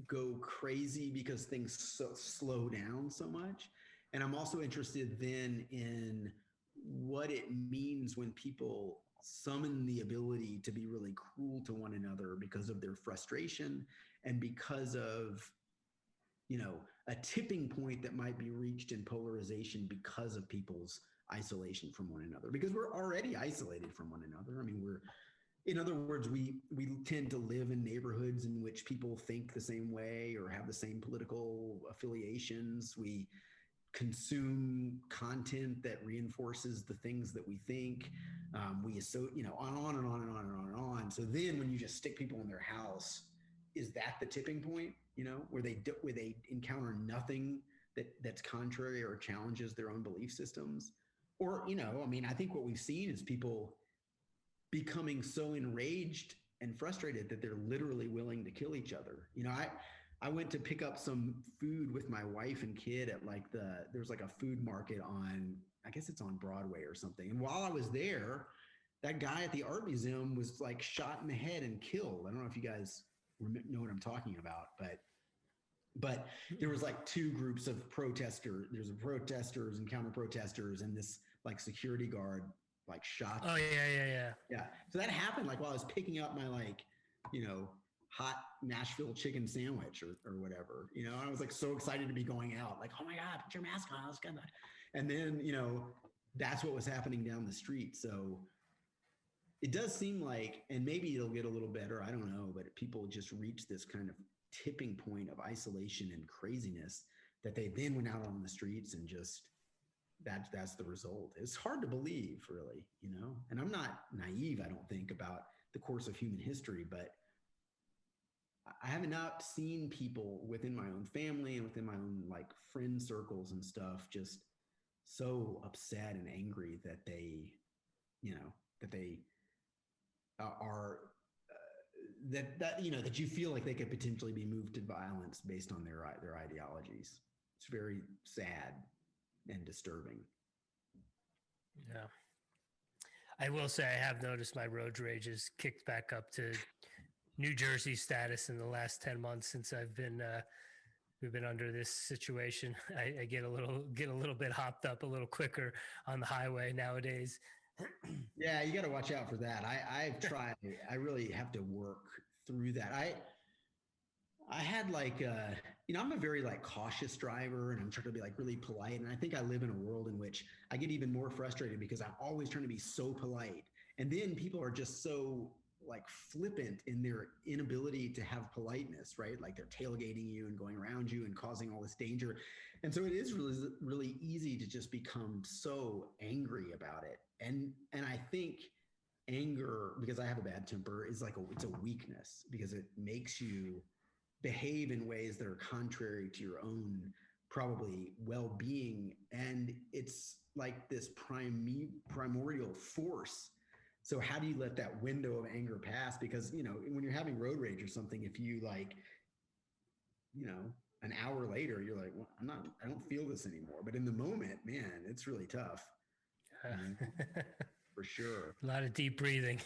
go crazy because things slow down so much. And I'm also interested then in what it means when people summon the ability to be really cruel to one another because of their frustration and because of, you know, a tipping point that might be reached in polarization because of people's isolation from one another, because we're already isolated from one another. I mean, in other words, we tend to live in neighborhoods in which people think the same way or have the same political affiliations. We consume content that reinforces the things that we think. On and on and on and on and on. So then when you just stick people in their house, is that the tipping point, where they encounter nothing that's contrary or challenges their own belief systems? Or, I think what we've seen is people becoming so enraged and frustrated that they're literally willing to kill each other. I went to pick up some food with my wife and kid at there's like a food market I guess it's on Broadway or something. And while I was there, that guy at the art museum was like shot in the head and killed. I don't know if you guys know what I'm talking about, but there was like two groups of protesters. There's protesters and counter protesters, and this like security guard like shot. Oh yeah. So that happened like while I was picking up my hot Nashville chicken sandwich or whatever. I was like so excited to be going out, like, oh my God, put your mask on. Let's get that. And then, that's what was happening down the street. So it does seem like, and maybe it'll get a little better, I don't know, but people just reach this kind of tipping point of isolation and craziness that they then went out on the streets and just, that's the result. It's hard to believe, really, and I'm not naive, I don't think, about the course of human history, but I have not seen people within my own family and within my own like friend circles and stuff just so upset and angry that they, are that you feel like they could potentially be moved to violence based on their ideologies. It's very sad and disturbing. Yeah. I will say I have noticed my road rage has kicked back up to New Jersey status in the last 10 months since we've been under this situation. I get a little bit hopped up a little quicker on the highway nowadays. Yeah, you got to watch out for that. I've tried. I really have to work through that. I had I'm a very like cautious driver, and I'm trying to be like really polite. And I think I live in a world in which I get even more frustrated because I'm always trying to be so polite. And then people are just so like flippant in their inability to have politeness, right? Like they're tailgating you and going around you and causing all this danger. And so it is really, really easy to just become so angry about it. And I think anger, because I have a bad temper, is like it's a weakness because it makes you behave in ways that are contrary to your own probably well-being. And it's like this primordial force. So how do you let that window of anger pass? Because, when you're having road rage or something, if you like, an hour later, you're like, well, I don't feel this anymore. But in the moment, man, it's really tough. For sure. A lot of deep breathing.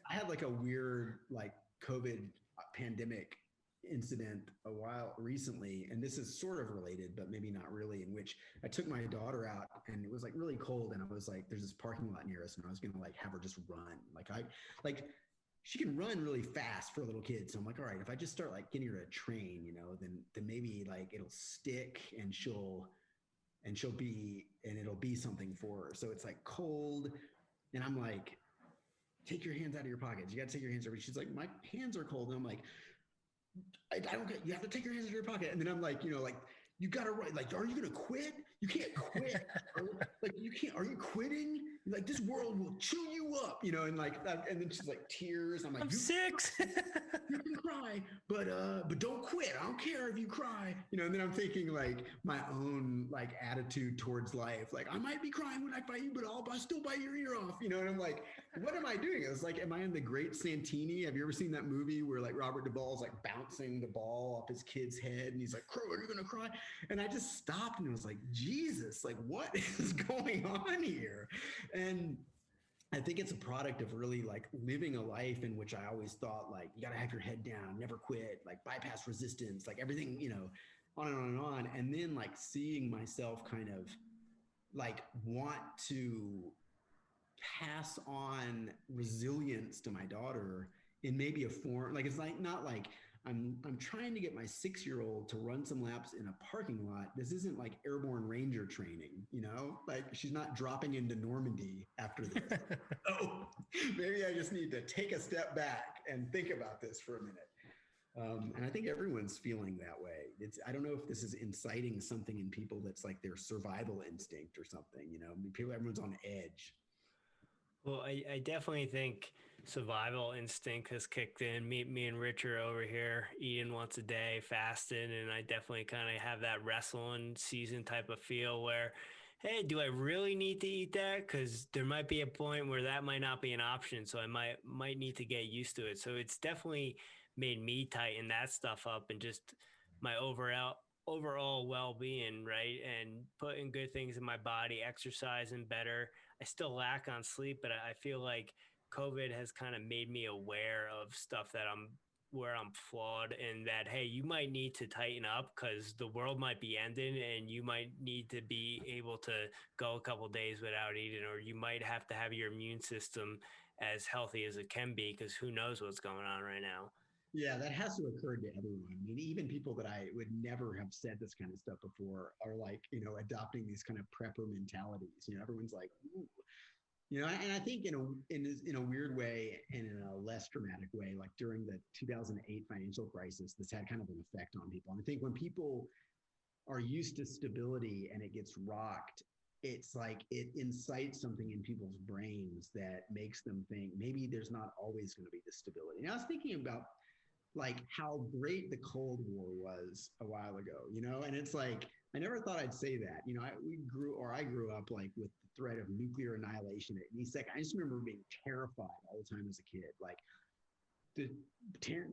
I had like a weird, like COVID pandemic incident a while recently, and this is sort of related, but maybe not really, in which I took my daughter out and it was like really cold, and I was like, there's this parking lot near us, and I was gonna like have her just run. She can run really fast for a little kid. So I'm like, all right, if I just start like getting her to train, then maybe like it'll stick and it'll be something for her. So it's like cold, and I'm like, take your hands out of your pockets. You got to take your hands over. She's like, my hands are cold. And I'm like, I don't get, you have to take your hands out of your pocket. And then I'm like, you got to write, like, are you going to quit? You can't quit. Are you quitting? Like, this world will chew you up, and like, and then she's like tears. I'm like, I'm 6. You can cry, but don't quit. I don't care if you cry, and then I'm thinking like my own like attitude towards life. Like, I might be crying when I fight you, but I'll still bite your ear off, and I'm like, what am I doing? It's like, am I in The Great Santini? Have you ever seen that movie where like Robert Duvall's like bouncing the ball off his kid's head and he's like, Crow, are you going to cry? And I just stopped and was like, Jesus, like what is going on here? And I think it's a product of really like living a life in which I always thought like, you got to have your head down, never quit, like bypass resistance, like everything, on and on and on. And then like seeing myself kind of like want to pass on resilience to my daughter in maybe a form, like, it's like, not like I'm trying to get my 6-year-old to run some laps in a parking lot. This isn't like airborne ranger training, like she's not dropping into Normandy after this. Oh, maybe I just need to take a step back and think about this for a minute. And I think everyone's feeling that way. I don't know if this is inciting something in people that's like their survival instinct or something, you know, I mean, everyone's on edge. Well, I definitely think survival instinct has kicked in. Me and Rich are over here eating once a day, fasting, and I definitely kind of have that wrestling season type of feel where, hey, do I really need to eat that? Because there might be a point where that might not be an option, so I might need to get used to it. So it's definitely made me tighten that stuff up and just my overall well-being, right? And putting good things in my body, exercising better. I still lack on sleep, but I feel like COVID has kind of made me aware of stuff that where I'm flawed and that, hey, you might need to tighten up because the world might be ending and you might need to be able to go a couple days without eating, or you might have to have your immune system as healthy as it can be because who knows what's going on right now. Yeah, that has to occur to everyone. I mean, even people that I would never have said this kind of stuff before are like, you know, adopting these kind of prepper mentalities. You know, everyone's like, ooh. You know, and I think in a weird way and in a less dramatic way, like during the 2008 financial crisis, this had kind of an effect on people. And I think when people are used to stability and it gets rocked, it's like it incites something in people's brains that makes them think maybe there's not always going to be this stability. And I was thinking about like how great the Cold War was a while ago, you know, and it's like I never thought I'd say that. You know, I grew up like with the threat of nuclear annihilation at any second. I just remember being terrified all the time as a kid, like the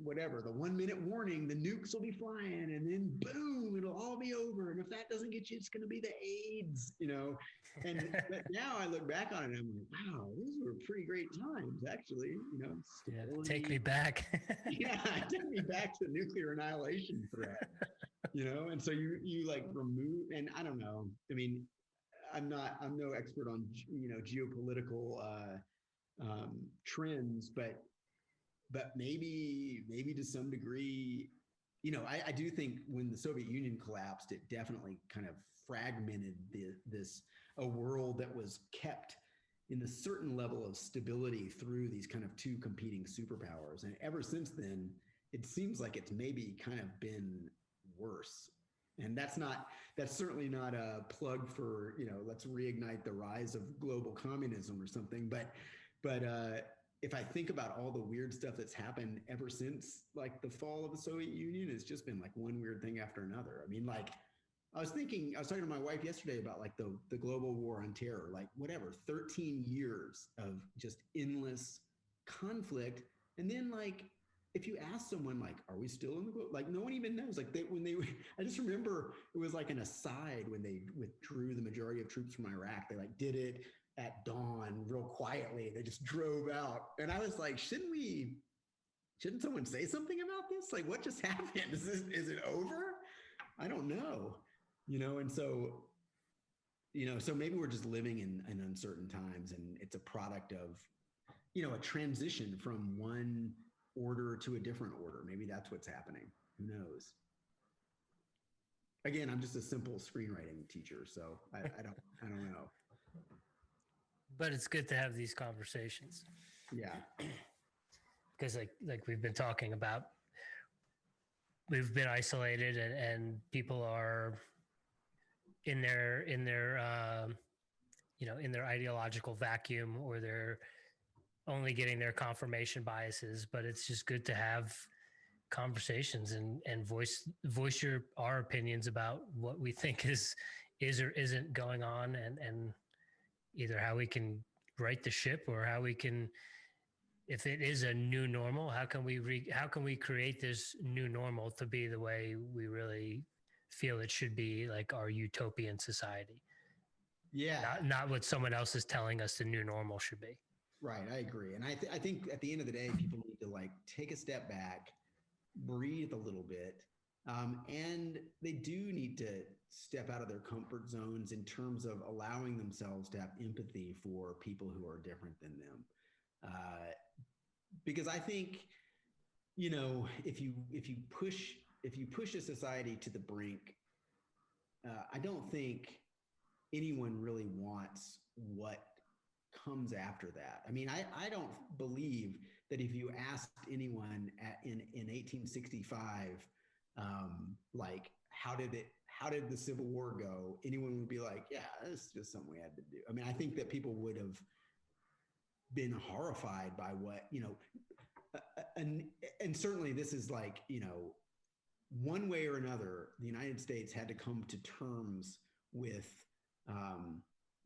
whatever, the 1 minute warning, the nukes will be flying, and then boom, it'll all be over. And if that doesn't get you, it's going to be the AIDS, you know. And but now I look back on it, and I'm like, wow, those were pretty great times, actually. You know, yeah, take me back. Yeah, it took me back to the nuclear annihilation threat. You know, and so you like remove, and I don't know. I mean, I'm no expert on geopolitical trends, but maybe to some degree, you know, I do think when the Soviet Union collapsed, it definitely kind of fragmented a world that was kept in a certain level of stability through these kind of two competing superpowers. And ever since then, it seems like it's maybe kind of been worse. And that's certainly not a plug for, you know, let's reignite the rise of global communism or something. But if I think about all the weird stuff that's happened ever since like the fall of the Soviet Union, it's just been like one weird thing after another. I mean, like I was talking to my wife yesterday about like the global war on terror, like whatever, 13 years of just endless conflict. And then like, if you ask someone like, are we still in the global, like no one even knows. Like I just remember it was like an aside when they withdrew the majority of troops from Iraq. They like did it at dawn real quietly. They just drove out. And I was like, shouldn't someone say something about this? Like what just happened? Is it over? I don't know. You know, and so, you know, so maybe we're just living in uncertain times, and it's a product of, you know, a transition from one order to a different order. Maybe that's what's happening. Who knows? Again, I'm just a simple screenwriting teacher, so I don't know. But it's good to have these conversations. Yeah. Because like we've been talking about, we've been isolated and people are in their you know, in their ideological vacuum, or they're only getting their confirmation biases. But it's just good to have conversations and voice our opinions about what we think is or isn't going on, and either how we can right the ship, or how we can, if it is a new normal, how can we create this new normal to be the way we really feel it should be, like our utopian society. Yeah. Not what someone else is telling us the new normal should be. Right. I agree. And I think at the end of the day, people need to like take a step back, breathe a little bit. And they do need to step out of their comfort zones in terms of allowing themselves to have empathy for people who are different than them. Because I think, you know, if you push a society to the brink, I don't think anyone really wants what comes after that. I mean, I don't believe that if you asked anyone in 1865, like how did the Civil War go, anyone would be like, yeah, it's just something we had to do. I mean, I think that people would have been horrified by what, and certainly this is like, one way or another, the United States had to come to terms with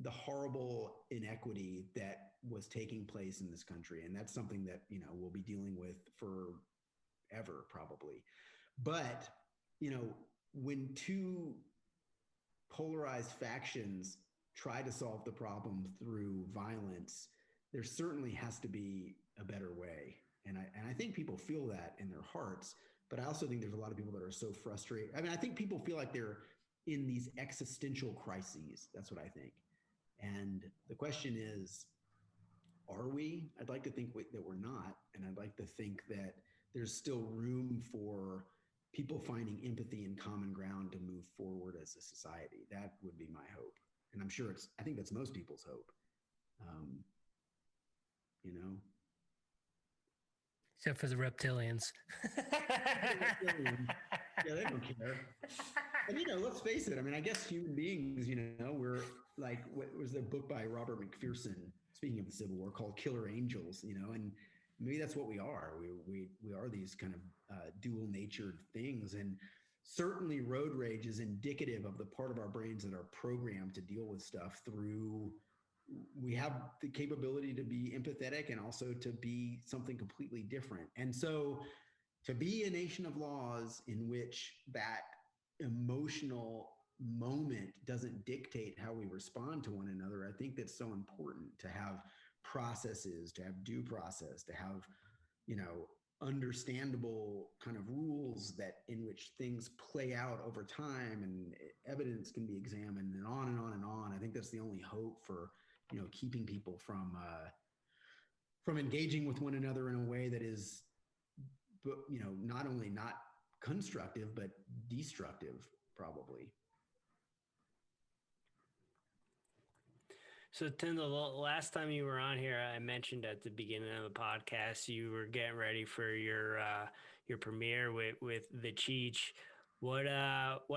the horrible inequity that was taking place in this country. And that's something that, we'll be dealing with forever, probably. But, when two polarized factions try to solve the problem through violence, there certainly has to be a better way. And I think people feel that in their hearts, but I also think there's a lot of people that are so frustrated. I mean, I think people feel like they're in these existential crises. That's what I think. And the question is, are we? I'd like to think that we're not. And I'd like to think that there's still room for people finding empathy and common ground to move forward as a society. That would be my hope. And I'm sure I think that's most people's hope. Except for the reptilians. Yeah, they don't care. And let's face it. I mean, I guess human beings, we're like, what was the book by Robert McPherson, speaking of the Civil War, called Killer Angels, and maybe that's what we are. We are these kind of dual natured things. And certainly road rage is indicative of the part of our brains that are programmed to deal with stuff through, we have the capability to be empathetic and also to be something completely different. And so to be a nation of laws in which that emotional moment doesn't dictate how we respond to one another, I think that's so important, to have processes, to have due process, to have, understandable kind of rules that in which things play out over time and evidence can be examined, and on and on and on. I think that's the only hope for, keeping people from engaging with one another in a way that is, not only not constructive, but destructive, probably. So, Tyndall, the last time you were on here, I mentioned at the beginning of the podcast you were getting ready for your premiere with the Cheech. What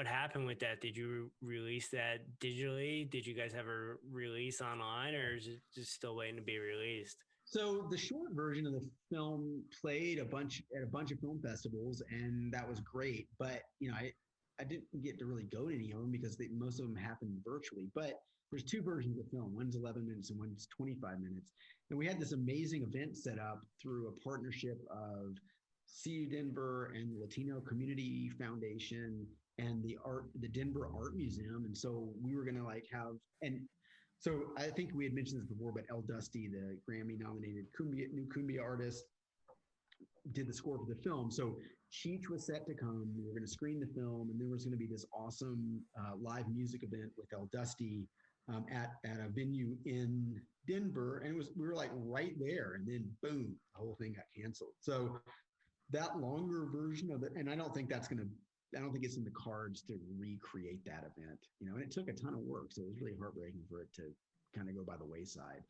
happened with that? Did you release that digitally? Did you guys have a release online, or is it just still waiting to be released? So the short version of the film played at a bunch of film festivals, and that was great. But I didn't get to really go to any of them because most of them happened virtually. But there's two versions of the film. One's 11 minutes and one's 25 minutes. And we had this amazing event set up through a partnership of CU Denver and the Latino Community Foundation and the Denver Art Museum. And so we were going to so I think we had mentioned this before, but El Dusty, the Grammy-nominated new cumbia artist, did the score for the film. So Cheech was set to come. We were going to screen the film, and there was going to be this awesome live music event with El Dusty at a venue in Denver, and we were like right there, and then boom, the whole thing got canceled. So that longer version of it, and I don't think it's in the cards to recreate that event, and it took a ton of work. So it was really heartbreaking for it to kind of go by the wayside.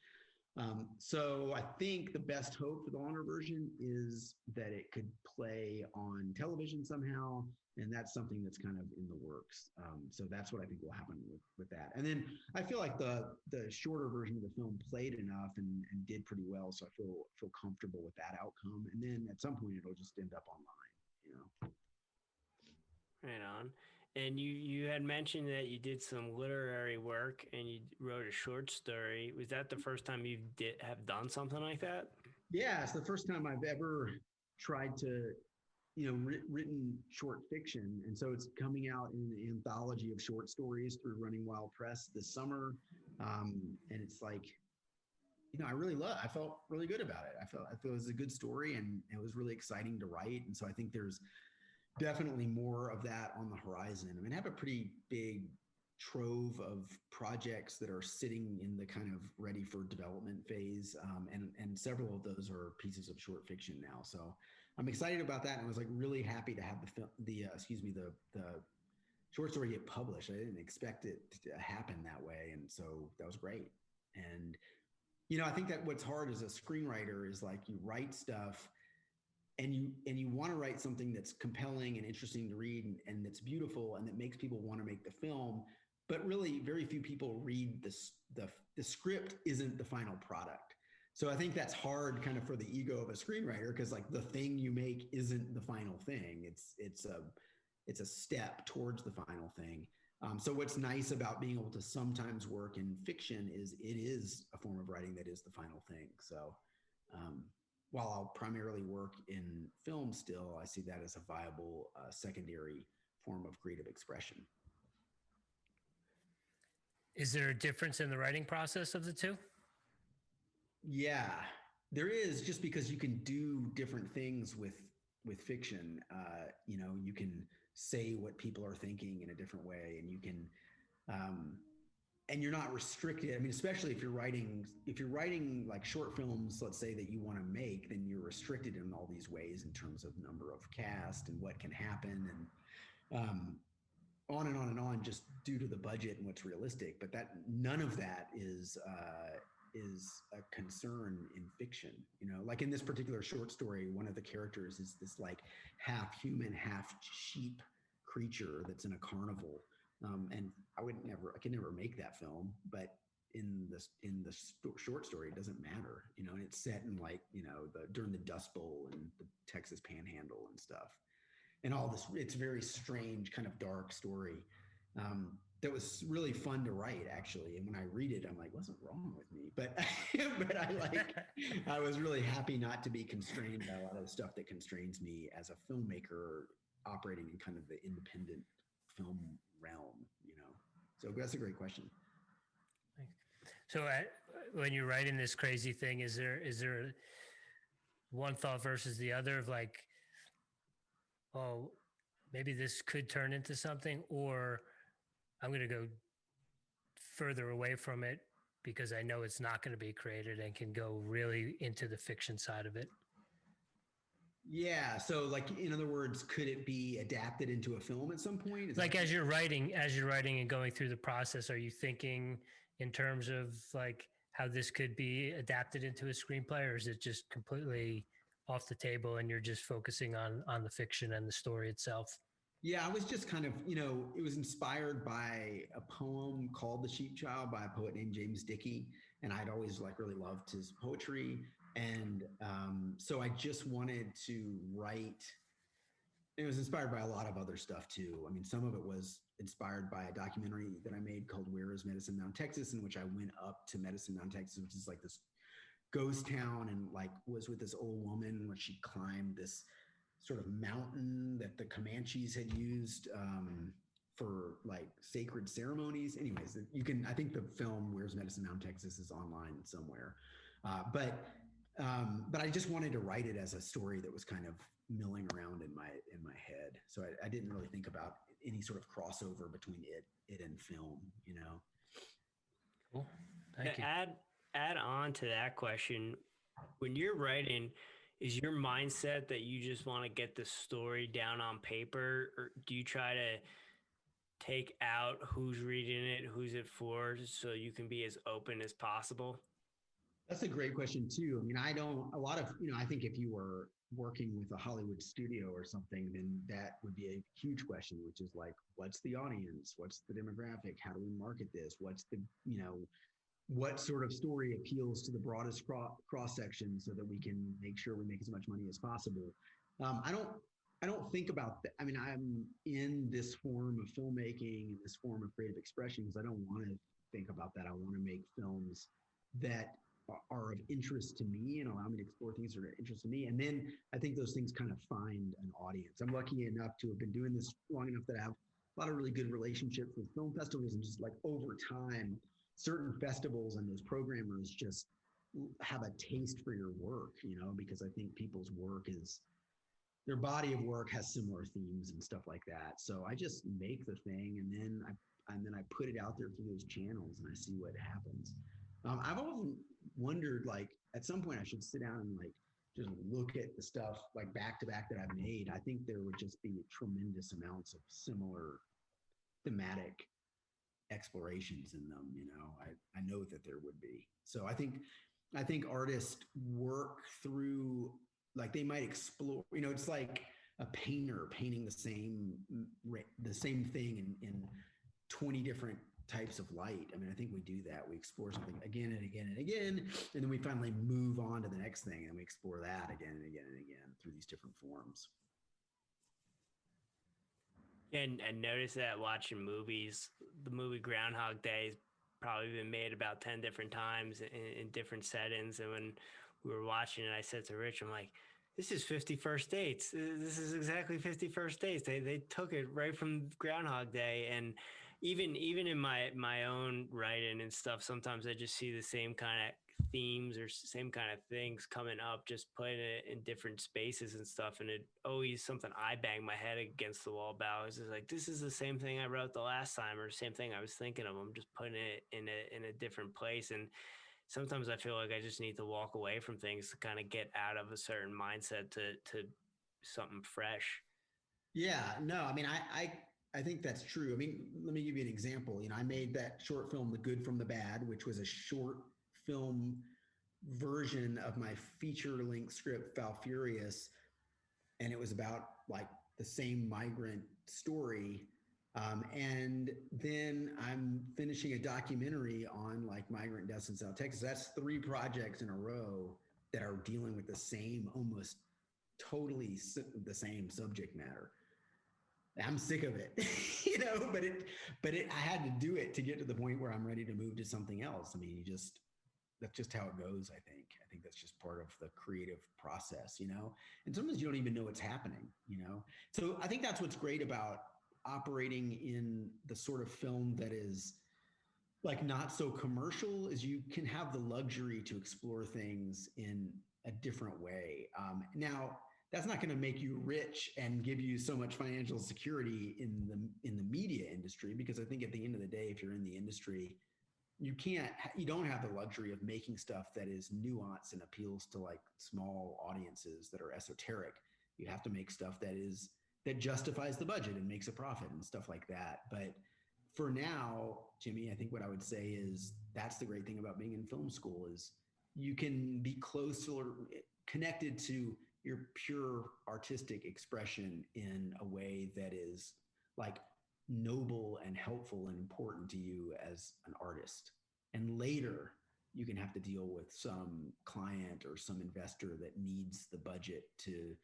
So I think the best hope for the longer version is that it could play on television somehow. And that's something that's kind of in the works. So that's what I think will happen with that. And then I feel like the shorter version of the film played enough and did pretty well. So I feel comfortable with that outcome. And then at some point it'll just end up online, Right on. And you had mentioned that you did some literary work and you wrote a short story. Was that the first time you have done something like that? Yeah, it's the first time I've ever tried to, written short fiction. And so it's coming out in an anthology of short stories through Running Wild Press this summer. And it's like, I felt really good about it. I felt it was a good story and it was really exciting to write. And so I think there's definitely more of that on the horizon. I mean, I have a pretty big trove of projects that are sitting in the kind of ready for development phase. And several of those are pieces of short fiction now. So I'm excited about that. And I was like really happy to have the short story get published. I didn't expect it to happen that way. And so that was great. And I think that what's hard as a screenwriter is like you write stuff and you want to write something that's compelling and interesting to read and that's beautiful and that makes people want to make the film. But really very few people read the script isn't the final product. So I think that's hard kind of for the ego of a screenwriter, because like the thing you make isn't the final thing. It's a step towards the final thing. So what's nice about being able to sometimes work in fiction is it is a form of writing that is the final thing. So while I'll primarily work in film still, I see that as a viable secondary form of creative expression. Is there a difference in the writing process of the two? Yeah, there is, just because you can do different things with fiction. You can say what people are thinking in a different way, and you can, and you're not restricted. I mean, especially if you're writing like short films, let's say that you want to make, then you're restricted in all these ways in terms of number of cast and what can happen, and on and on and on, just due to the budget and what's realistic. But that none of that is a concern in fiction. Like in this particular short story, one of the characters is this like half human, half sheep creature that's in a carnival. And I could never make that film, but in the short story, it doesn't matter, and it's set in like, during the Dust Bowl and the Texas Panhandle and stuff. And all this, it's very strange, kind of dark story that was really fun to write, actually. And when I read it, I'm like, what's wrong with me? But I was really happy not to be constrained by a lot of the stuff that constrains me as a filmmaker operating in kind of the independent film realm. So that's a great question. So when you're writing this crazy thing, is there one thought versus the other of like, oh, maybe this could turn into something, or I'm going to go further away from it because I know it's not going to be created and can go really into the fiction side of it? Yeah. So like, in other words, could it be adapted into a film at some point? Like as you're writing and going through the process, are you thinking in terms of like how this could be adapted into a screenplay, or is it just completely off the table and you're just focusing on the fiction and the story itself? Yeah, I was just kind of, it was inspired by a poem called The Sheep Child by a poet named James Dickey. And I'd always like really loved his poetry. And so I just wanted to write. It was inspired by a lot of other stuff too. I mean, some of it was inspired by a documentary that I made called Where is Medicine Mountain, Texas, in which I went up to Medicine Mountain, Texas, which is like this ghost town, and like was with this old woman when she climbed this sort of mountain that the Comanches had used for like sacred ceremonies. Anyways, I think the film Where's Medicine Mountain, Texas is online somewhere. But I just wanted to write it as a story that was kind of milling around in my head. So I didn't really think about any sort of crossover between it and film, Cool. Thank you. Add on to that question, when you're writing, is your mindset that you just want to get the story down on paper, or do you try to take out who's reading it, who's it for, so you can be as open as possible? That's a great question too. I mean, I think if you were working with a Hollywood studio or something, then that would be a huge question, which is like, what's the audience? What's the demographic? How do we market this? What's the, what sort of story appeals to the broadest cross section so that we can make sure we make as much money as possible? I don't think about that. I mean, I'm in this form of filmmaking and this form of creative expression because I don't want to think about that. I want to make films that are of interest to me and allow me to explore things that are of interest to me. And then I think those things kind of find an audience. I'm lucky enough to have been doing this long enough that I have a lot of really good relationships with film festivals, and just like over time, certain festivals and those programmers just have a taste for your work, because I think people's work their body of work has similar themes and stuff like that. So I just make the thing, and then I put it out there through those channels, and I see what happens. I've often wondered, like, at some point I should sit down and like just look at the stuff like back to back that I've made. I think there would just be tremendous amounts of similar thematic explorations in them. I know that there would be. So I think I think artists work through, like they might explore, it's like a painter painting the same thing in 20 different types of light. I mean, I think we do that. We explore something again and again and again, and then we finally move on to the next thing, and we explore that again and again and again through these different forms. And notice that watching movies, the movie Groundhog Day has probably been made about 10 different times in different settings. And when we were watching it, I said to Rich, I'm like, this is 50 First Dates. This is exactly 50 First Dates. They took it right from Groundhog Day. And even in my own writing and stuff, sometimes I just see the same kind of themes or same kind of things coming up, just putting it in different spaces and stuff. And it always something I bang my head against the wall about. It's just like, this is the same thing I wrote the last time, or same thing I was thinking of. I'm just putting it in a different place. And sometimes I feel like I just need to walk away from things to kind of get out of a certain mindset to something fresh. Yeah, no, I mean, I think that's true. I mean, let me give you an example. I made that short film, The Good from the Bad, which was a short film version of my feature-length script, Foul Furious, and it was about like the same migrant story. And then I'm finishing a documentary on like migrant deaths in South Texas. That's 3 projects in a row that are dealing with the same, almost totally the same subject matter. I'm sick of it, but I had to do it to get to the point where I'm ready to move to something else. I mean, that's just how it goes. I think that's just part of the creative process, and sometimes you don't even know what's happening, So I think that's what's great about operating in the sort of film that is like not so commercial, is you can have the luxury to explore things in a different way. Now, that's not going to make you rich and give you so much financial security in the media industry, because I think at the end of the day, if you're in the industry, you don't have the luxury of making stuff that is nuanced and appeals to like small audiences that are esoteric. You have to make stuff that justifies the budget and makes a profit and stuff like that. But for now, Jimmy, I think what I would say is that's the great thing about being in film school, is you can be close or connected to your pure artistic expression in a way that is like noble and helpful and important to you as an artist. And later you can have to deal with some client or some investor that needs the budget to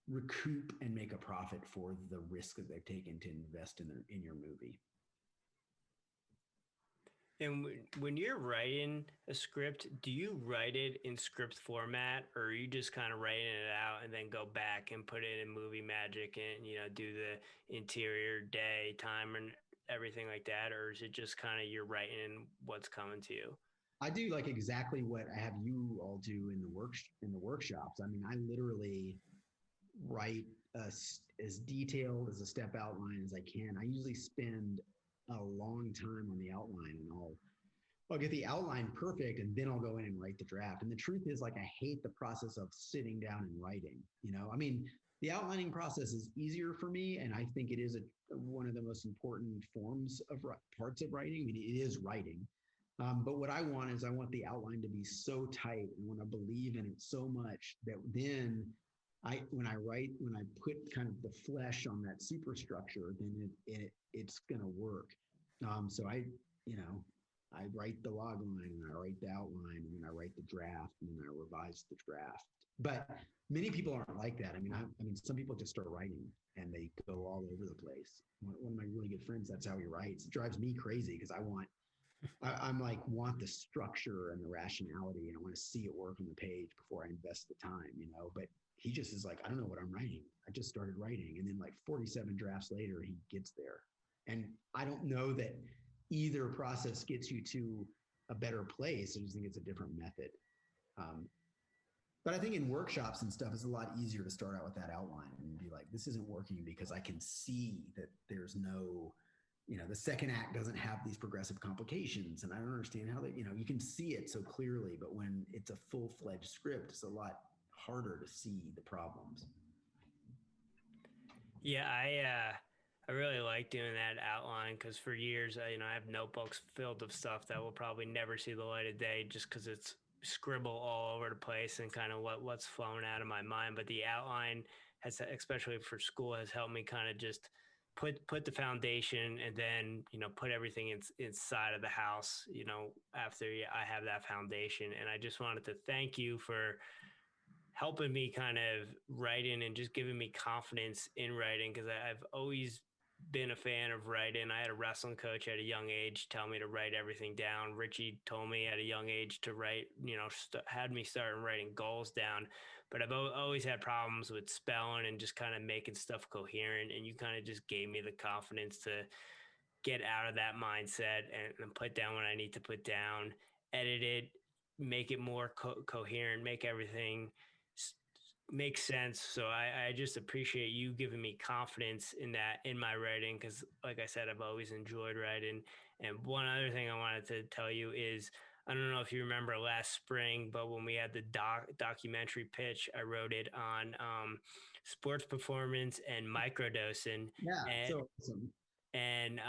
recoup and make a profit for the risk that they've taken to invest in your movie. And when you're writing a script, do you write it in script format, or are you just kind of writing it out and then go back and put it in Movie Magic and, do the interior, day, time, and everything like that? Or is it just kind of you're writing in what's coming to you? I do like exactly what I have you all do in the workshops. I mean, I literally write as detailed as a step outline as I can. I usually spend a long time on the outline, and I'll get the outline perfect, and then I'll go in and write the draft. And the truth is, like, I hate the process of sitting down and writing. I mean, the outlining process is easier for me, and I think it is one of the most important parts of writing. I mean, it is writing. But what I want the outline to be so tight, and want to believe in it so much that then when I put kind of the flesh on that superstructure, then it's going to work. So I write the log line, and I write the outline, and then I write the draft, and then I revise the draft. But many people aren't like that. I mean, some people just start writing and they go all over the place. One of my really good friends, that's how he writes. It drives me crazy because I'm like, want the structure and the rationality, and I want to see it work on the page before I invest the time, but he just is like, I don't know what I'm writing. I just started writing. And then like 47 drafts later, he gets there. And I don't know that either process gets you to a better place. I just think it's a different method. But I think in workshops and stuff, it's a lot easier to start out with that outline and be like, this isn't working because I can see that there's no, the second act doesn't have these progressive complications. And I don't understand how you can see it so clearly, but when it's a full-fledged script, it's a lot harder to see the problems. Yeah, I really like doing that outline, because for years, I have notebooks filled of stuff that will probably never see the light of day, just because it's scribble all over the place and kind of what's flowing out of my mind. But the outline has, especially for school, has helped me kind of just put the foundation, and then, you know, put everything inside of the house, you know, after I have that foundation. And I just wanted to thank you for helping me kind of writing and just giving me confidence in writing, because I've always been a fan of writing. I had a wrestling coach at a young age tell me to write everything down. Richie told me at a young age to write, you know, had me start writing goals down. But I've always had problems with spelling and just kind of making stuff coherent. And you kind of just gave me the confidence to get out of that mindset and put down what I need to put down, edit it, make it more coherent, make everything make sense. So I just appreciate you giving me confidence in that, in my writing, because like I said, I've always enjoyed writing. And one other thing I wanted to tell you is, I don't know if you remember last spring, but when we had the documentary pitch, I wrote it on sports performance and microdosing. Yeah, and, so awesome. And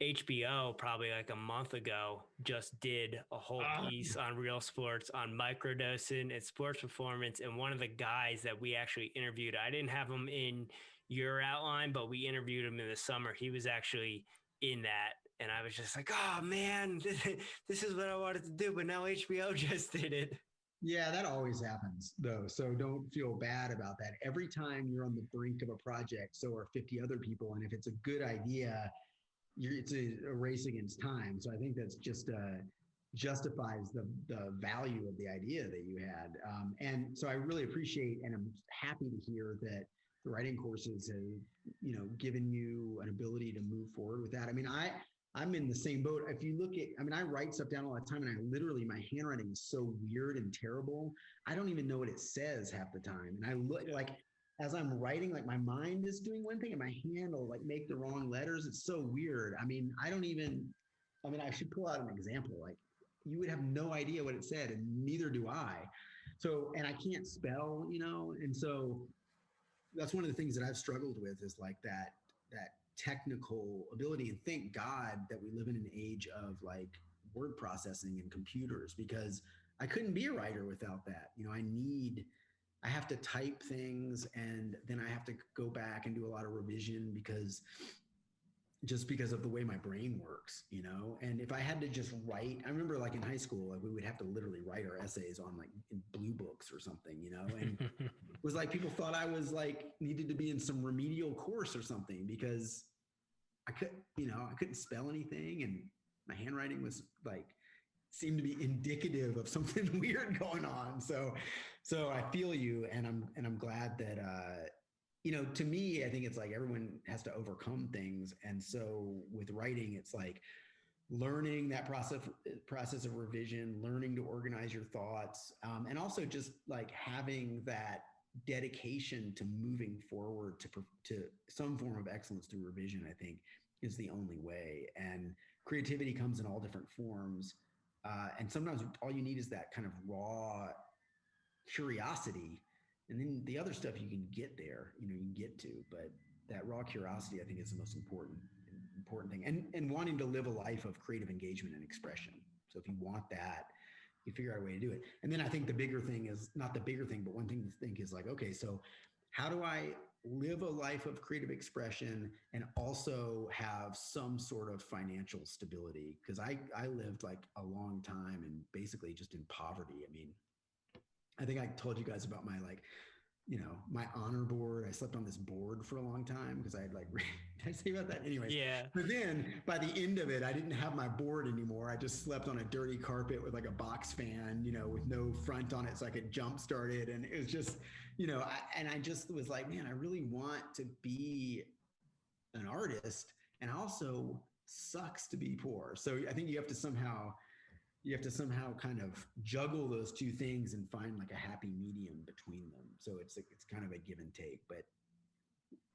HBO probably like a month ago just did a whole piece on Real Sports on microdosing and sports performance. And one of the guys that we actually interviewed, I didn't have him in your outline, but we interviewed him in the summer. He was actually in that. And I was just like, oh man, this is what I wanted to do. But now HBO just did it. Yeah, that always happens though. So don't feel bad about that. Every time you're on the brink of a project, so are 50 other people. And if it's a good idea, it's a race against time. So I think that's just justifies the value of the idea that you had. And so I really appreciate, and I'm happy to hear that the writing courses have, you know, given you an ability to move forward with that. I mean, I'm in the same boat. If you look at, I mean, I write stuff down all the time, and I literally, my handwriting is so weird and terrible. I don't even know what it says half the time. And I look like, as I'm writing, like my mind is doing one thing and my hand will like make the wrong letters. It's so weird. I mean, I should pull out an example. Like you would have no idea what it said, and neither do I. So, and I can't spell, you know? And so that's one of the things that I've struggled with, is like that technical ability. And thank God that we live in an age of like word processing and computers, because I couldn't be a writer without that. You know, I have to type things, and then I have to go back and do a lot of revision because of the way my brain works, you know? And if I had to just write, I remember like in high school, like we would have to literally write our essays on like in blue books or something, you know? And it was like, people thought I was like, needed to be in some remedial course or something, because I couldn't spell anything. And my handwriting was like, seemed to be indicative of something weird going on. So I feel you, and I'm glad that, you know, to me, I think it's like everyone has to overcome things. And so with writing, it's like learning that process of revision, learning to organize your thoughts, and also just like having that dedication to moving forward to some form of excellence through revision, I think is the only way. And creativity comes in all different forms. And sometimes all you need is that kind of raw curiosity, and then the other stuff you can get there, you know, you can get to, but that raw curiosity, I think, is the most important thing, and wanting to live a life of creative engagement and expression. So if you want that, you figure out a way to do it. And then I think the bigger thing is, not the bigger thing, but one thing to think is like, okay, so how do I live a life of creative expression and also have some sort of financial stability? Because I lived like a long time and basically just in poverty. I mean, I think I told you guys about my, like, you know, my honor board. I slept on this board for a long time because I had like, did I say about that? Anyways. Yeah. But then by the end of it, I didn't have my board anymore. I just slept on a dirty carpet with like a box fan, you know, with no front on it, so I could jump start it. And it was just, you know, I just was like, man, I really want to be an artist, and also sucks to be poor. So I think you have to somehow kind of juggle those two things and find like a happy medium between them. So it's kind of a give and take. But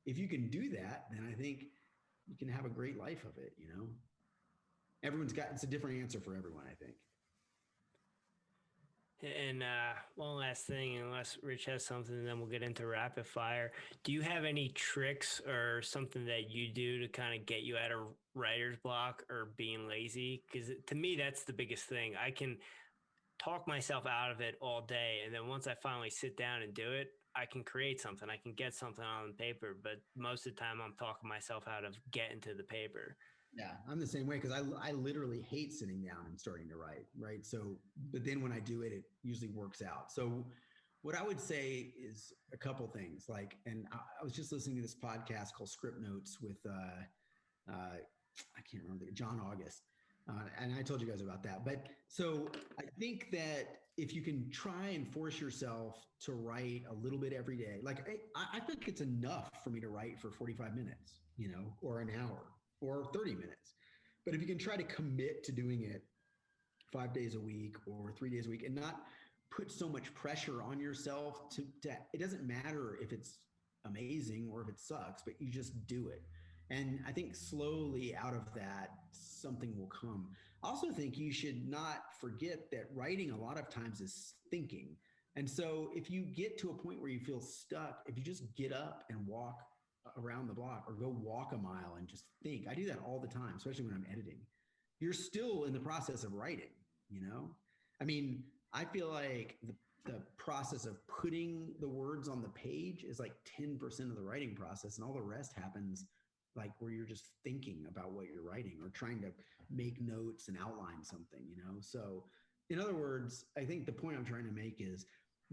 if you can do that, then I think you can have a great life of it, you know? It's a different answer for everyone, I think. And one last thing, unless Rich has something, then we'll get into rapid fire. Do you have any tricks or something that you do to kind of get you out of writer's block or being lazy? Because to me, that's the biggest thing. I can talk myself out of it all day. And then once I finally sit down and do it, I can create something. I can get something on paper. But most of the time, I'm talking myself out of getting to the paper. Yeah, I'm the same way because I literally hate sitting down and starting to write, right? So, but then when I do it, it usually works out. So what I would say is a couple things, like, and I was just listening to this podcast called Script Notes with, I can't remember, John August. And I told you guys about that. But so I think that if you can try and force yourself to write a little bit every day, like I think it's enough for me to write for 45 minutes, you know, or an hour or 30 minutes. But if you can try to commit to doing it 5 days a week or 3 days a week and not put so much pressure on yourself to it doesn't matter if it's amazing or if it sucks, but you just do it. And I think slowly out of that, something will come. I also think you should not forget that writing a lot of times is thinking. And so if you get to a point where you feel stuck, if you just get up and walk around the block or go walk a mile and just think, I do that all the time, especially when I'm editing. You're still in the process of writing, you know? I mean, I feel like the process of putting the words on the page is like 10% of the writing process, and all the rest happens like where you're just thinking about what you're writing or trying to make notes and outline something, you know? So in other words, I think the point I'm trying to make is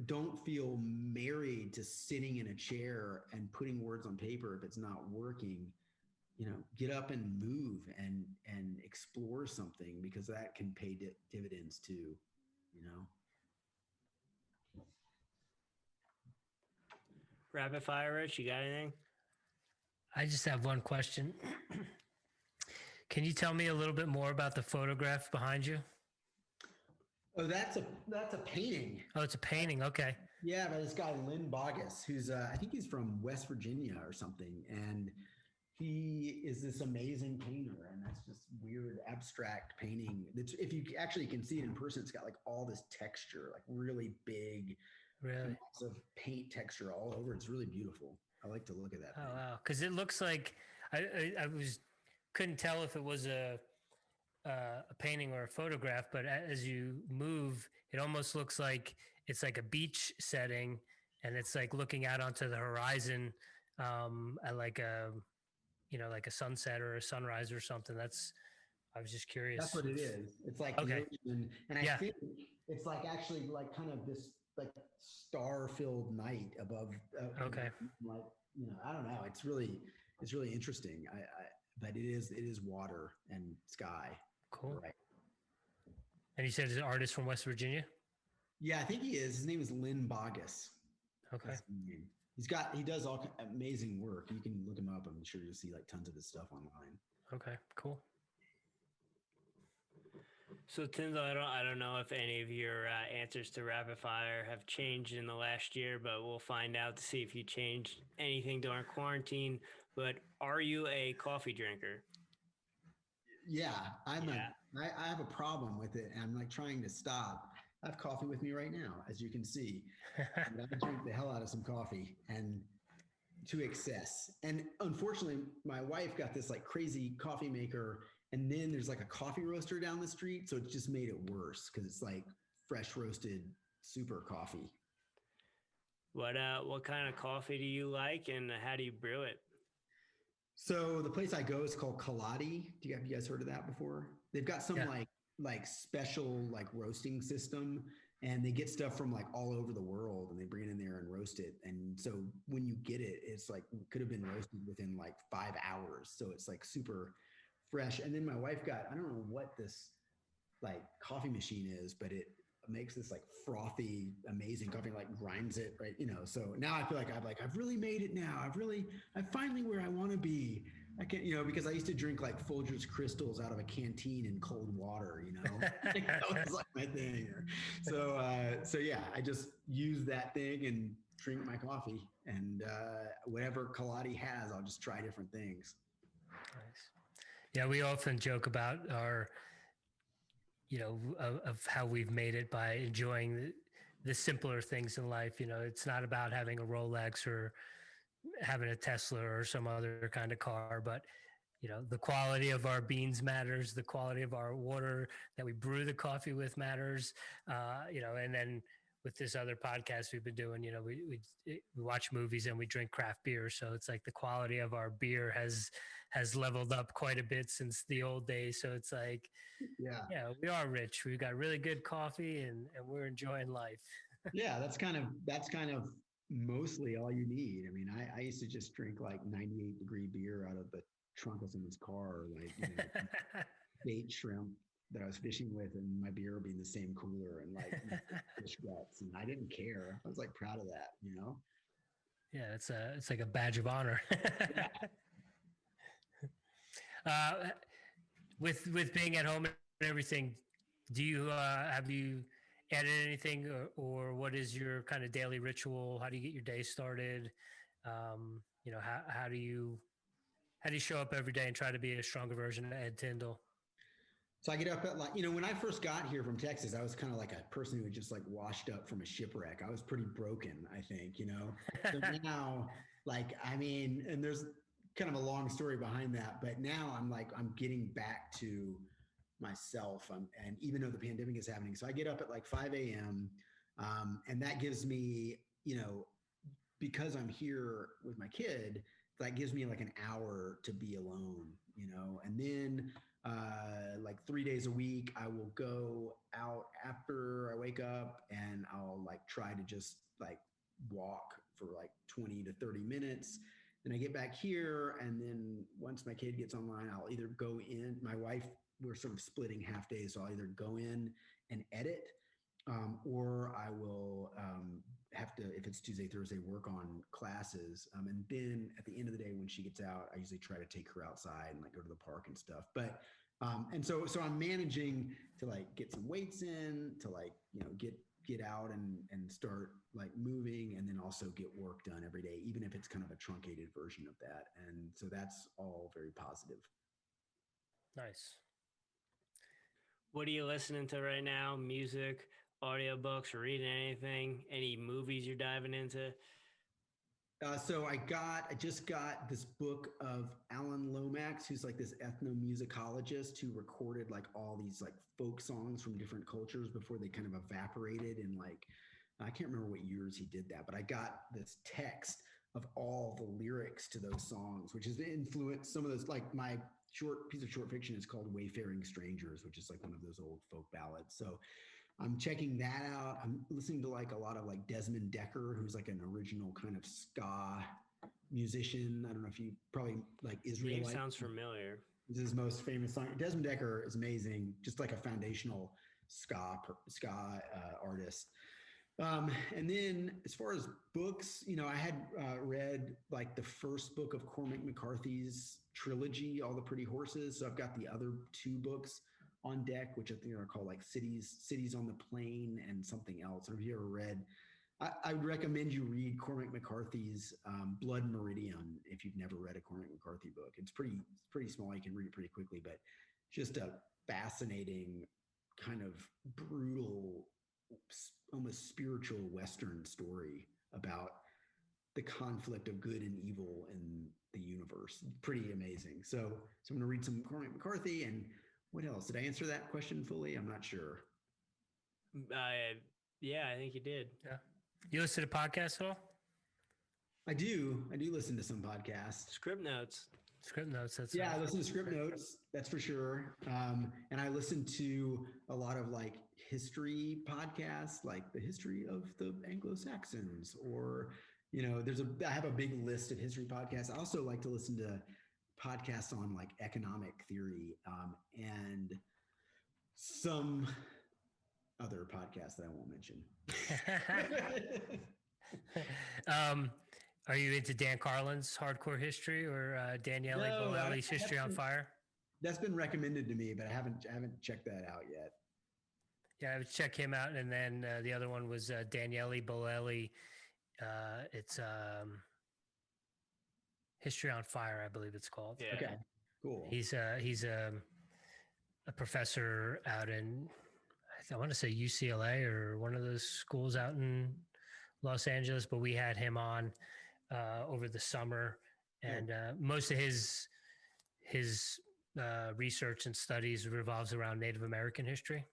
don't feel married to sitting in a chair and putting words on paper if it's not working. You know, get up and move and explore something, because that can pay dividends too, you know? Rapid fire, Rich, you got anything? I just have one question. Can you tell me a little bit more about the photograph behind you? Oh, that's a painting. Oh, it's a painting. Okay. Yeah, by this guy, Lynn Bogus, who's, I think he's from West Virginia or something. And he is this amazing painter. And that's just weird, abstract painting. It's, if you actually can see it in person, it's got like all this texture, like really big, really amounts of paint texture all over. It's really beautiful. I like to look at that. Oh, wow. Because it looks like I couldn't tell if it was a painting or a photograph, but as you move, it almost looks like it's like a beach setting, and it's like looking out onto the horizon at like a, you know, like a sunset or a sunrise or something. I was just curious. That's what it is. It's like okay. The ocean, and I think it's like actually like kind of this like star-filled night above. Okay. Like, you know, I don't know. It's really interesting. But it is water and sky. Cool. Right. And you said he's an artist from West Virginia? Yeah, I think he is. His name is Lynn Bogus. Okay. He does all amazing work. You can look him up. I'm sure you'll see like tons of his stuff online. Okay, cool. So Tyndall, I don't know if any of your answers to rapid fire have changed in the last year, but we'll find out to see if you changed anything during quarantine. But are you a coffee drinker? Yeah, I have a problem with it, and I'm like trying to stop. I have coffee with me right now, as you can see. And I drink the hell out of some coffee, and to excess. And unfortunately, my wife got this like crazy coffee maker, and then there's like a coffee roaster down the street, so it's just made it worse because it's like fresh roasted super coffee. What kind of coffee do you like, and how do you brew it? So the place I go is called Kaladi. Have you guys heard of that before? They've got some like special like roasting system, and they get stuff from like all over the world, and they bring it in there and roast it. And so when you get it, it's like could have been roasted within like 5 hours. So it's like super fresh. And then my wife got, I don't know what this like coffee machine is, but it makes this like frothy, amazing coffee, like grinds it, right? You know, so now I feel like I've really made it now. I'm finally where I want to be. I can't, you know, because I used to drink like Folgers crystals out of a canteen in cold water, you know, that was like my thing. So yeah, I just use that thing and drink my coffee, and whatever Kaladi has, I'll just try different things. Nice. Yeah, we often joke about our, you know, of how we've made it by enjoying the simpler things in life. You know, it's not about having a Rolex or having a Tesla or some other kind of car, but the quality of our beans matters, the quality of our water that we brew the coffee with matters, and then with this other podcast we've been doing, we watch movies and we drink craft beer. So it's like the quality of our beer has leveled up quite a bit since the old days. So it's like, yeah, we are rich. We've got really good coffee and we're enjoying life. Yeah, that's kind of mostly all you need. I mean, I used to just drink like 98-degree beer out of the trunk of someone's car, like bait shrimp that I was fishing with, and my beer being the same cooler, and like fish guts, and I didn't care. I was like proud of that, Yeah, it's like a badge of honor. With being at home and everything, do you have you added anything, or what is your kind of daily ritual? How do you get your day started? How do you show up every day and try to be a stronger version of Ed Tyndall? So I get up at when I first got here from Texas, I was kind of like a person who had just like washed up from a shipwreck. I was pretty broken, I think, So now, and there's kind of a long story behind that, but now I'm getting back to myself. And even though the pandemic is happening, so I get up at like 5 a.m. And that gives me, because I'm here with my kid, that gives me like an hour to be alone, and then like 3 days a week, I will go out after I wake up and I'll like try to just like walk for like 20 to 30 minutes. Then I get back here, and then once my kid gets online, I'll either go in. My wife, we're sort of splitting half days, so I'll either go in and edit, or I will have to, if it's Tuesday, Thursday, work on classes. And then at the end of the day, when she gets out, I usually try to take her outside and like go to the park and stuff. But and so I'm managing to like get some weights in, to like get out and start like moving, and then also get work done every day, even if it's kind of a truncated version of that. And so that's all very positive. Nice. What are you listening to right now? Music, audiobooks, reading anything? Any movies you're diving into? So I just got this book of Alan Lomax, who's like this ethnomusicologist who recorded like all these like folk songs from different cultures before they kind of evaporated in like, I can't remember what years he did that, but I got this text of all the lyrics to those songs, which has influenced some of those. Like my piece of short fiction is called Wayfaring Strangers, which is like one of those old folk ballads. So I'm checking that out. I'm listening to like a lot of like Desmond Decker, who's like an original kind of ska musician. I don't know if you probably like Israelite. Name sounds familiar. This is his most famous song. Desmond Decker is amazing, just like a foundational ska artist. And then as far as books, I had read like the first book of Cormac McCarthy's trilogy, All the Pretty Horses. So I've got the other two books on deck, which I think are called like Cities on the Plain and something else. Or if you ever read, I would recommend you read Cormac McCarthy's Blood Meridian if you've never read a Cormac McCarthy book. It's pretty small. You can read it pretty quickly, but just a fascinating kind of brutal, almost spiritual Western story about the conflict of good and evil in the universe. Pretty amazing. So I'm going to read some Cormac McCarthy. And what else? Did I answer that question fully? I'm not sure. Yeah, I think you did. Yeah. You listen to podcasts at all? I do listen to some podcasts. Script Notes. I listen to Script Notes. That's for sure. And I listen to a lot of like history podcasts, like the history of the Anglo-Saxons, or I have a big list of history podcasts. I also like to listen to podcasts on like economic theory, and some other podcasts that I won't mention. Are you into Dan Carlin's Hardcore History or Danielle Bolelli's History on Fire? That's been recommended to me, but I haven't checked that out yet. Yeah, I would check him out. And then the other one was Danielle Bolelli. It's History on Fire, I believe it's called. Yeah. Okay, cool. He's a professor out in, I want to say UCLA or one of those schools out in Los Angeles, but we had him on over the summer, and most of his his research and studies revolves around Native American history.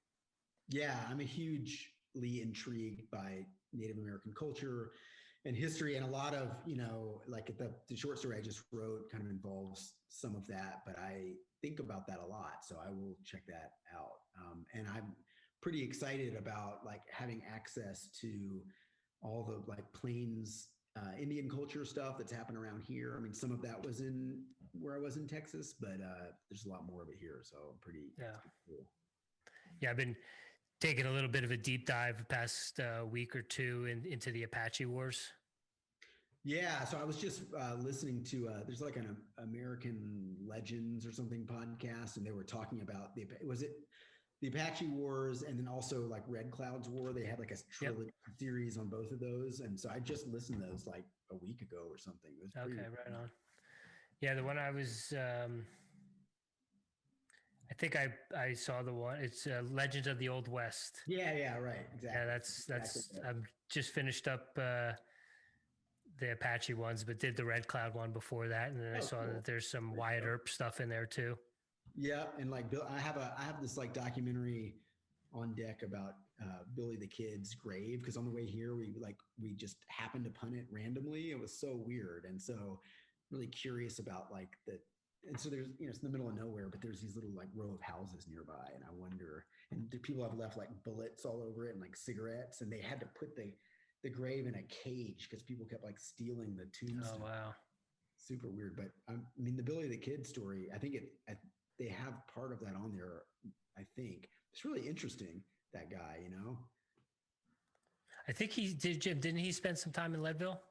Yeah, I'm a hugely intrigued by Native American culture and history, and a lot of, like the short story I just wrote kind of involves some of that, but I think about that a lot, so I will check that out. And I'm pretty excited about like having access to all the like Plains Indian culture stuff that's happened around here. I mean, some of that was in where I was in Texas, but there's a lot more of it here, so I'm pretty cool. Yeah, I've been taking a little bit of a deep dive the past week or two into the Apache Wars. Yeah, so I was just listening to there's like an American Legends or something podcast, and they were talking about the Apache Wars, and then also like Red Cloud's War. They had like a trilogy series on both of those, and so I just listened to those like a week ago or something. It was okay, right on. Yeah, the one I was. I think I saw the one. It's Legends of the Old West. Yeah, right, exactly. Yeah, that's. I'm just finished up the Apache ones, but did the Red Cloud one before that, and then I saw that there's some Wyatt Earp stuff in there too. Yeah, and like Bill, I have this like documentary on deck about Billy the Kid's grave, because on the way here we just happened to punt it randomly. It was so weird, and so really curious about like and so there's it's in the middle of nowhere, but there's these little like row of houses nearby, and I wonder, and the people have left like bullets all over it and like cigarettes, and they had to put the grave in a cage because people kept like stealing the tombstone. Oh wow, super weird. But I mean, the Billy the Kid story, I think they have part of that on there. I think it's really interesting, that guy, I think he did. Jim, didn't he spend some time in Leadville?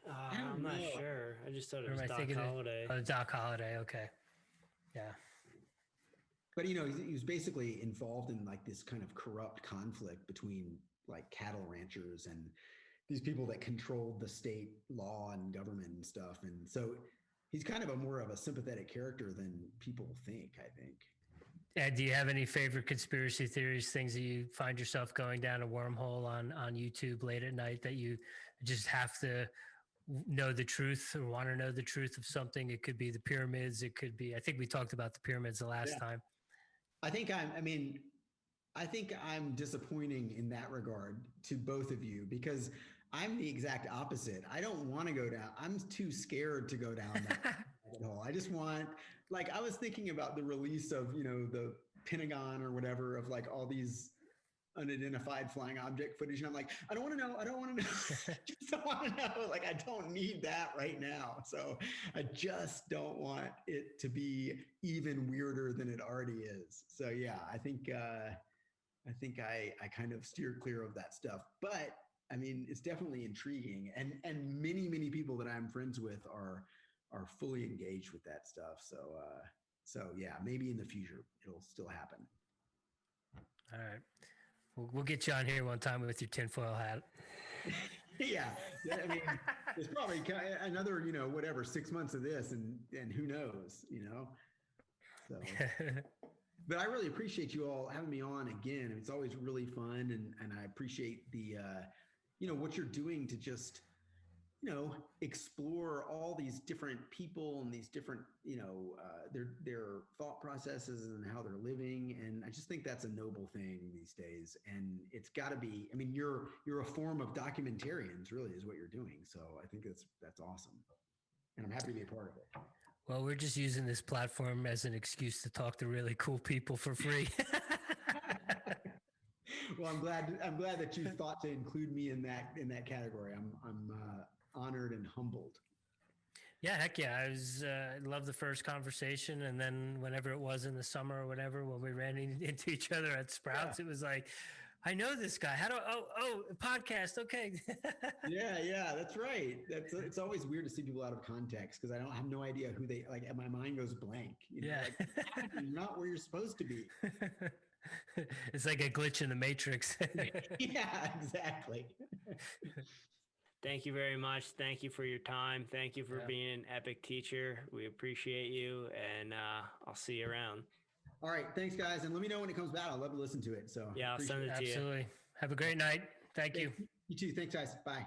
I'm not sure. I just thought it was Doc Holliday. Oh, Doc Holliday. Okay. Yeah. But he was basically involved in like this kind of corrupt conflict between like cattle ranchers and these people that controlled the state law and government and stuff. And so he's kind of more of a sympathetic character than people think, I think. And do you have any favorite conspiracy theories, things that you find yourself going down a wormhole on YouTube late at night that you just have to know the truth or want to know the truth of something? It could be the pyramids. It could be, I think we talked about the pyramids the last time. I think I'm disappointing in that regard to both of you, because I'm the exact opposite. I don't want to go down. I'm too scared to go down that rabbit hole. I just want, like, I was thinking about the release of, the Pentagon or whatever, of like all these unidentified flying object footage. And I'm like, I don't want to know. I just don't want to know. Like, I don't need that right now. So I just don't want it to be even weirder than it already is. So yeah, I think I kind of steer clear of that stuff, but I mean, it's definitely intriguing, and many people that I'm friends with are fully engaged with that stuff. So yeah, maybe in the future it'll still happen. All right. We'll get you on here one time with your tinfoil hat. Yeah. I mean, there's probably another, 6 months of this, and who knows, So, but I really appreciate you all having me on again. It's always really fun, and I appreciate the, what you're doing to just, explore all these different people and these different, their thought processes and how they're living. And I just think that's a noble thing these days. And it's got to be, I mean, you're a form of documentarians, really, is what you're doing. So I think that's awesome. And I'm happy to be a part of it. Well, we're just using this platform as an excuse to talk to really cool people for free. Well, I'm glad that you thought to include me in that category. I'm honored and humbled. Yeah, heck yeah. I love the first conversation. And then whenever it was in the summer or whatever, when we ran into each other at Sprouts, It was like, I know this guy. How do podcast? Okay. Yeah, that's right. It's always weird to see people out of context, because I have no idea who they like. My mind goes blank. Yeah. Like, you're not where you're supposed to be. It's like a glitch in the Matrix. Yeah, exactly. Thank you very much. Thank you for your time. Thank you for being an epic teacher. We appreciate you, and I'll see you around. All right. Thanks, guys. And let me know when it comes back. I'd love to listen to it. So yeah, I'll send it to you. Absolutely. Have a great night. Thank you. You too. Thanks, guys. Bye.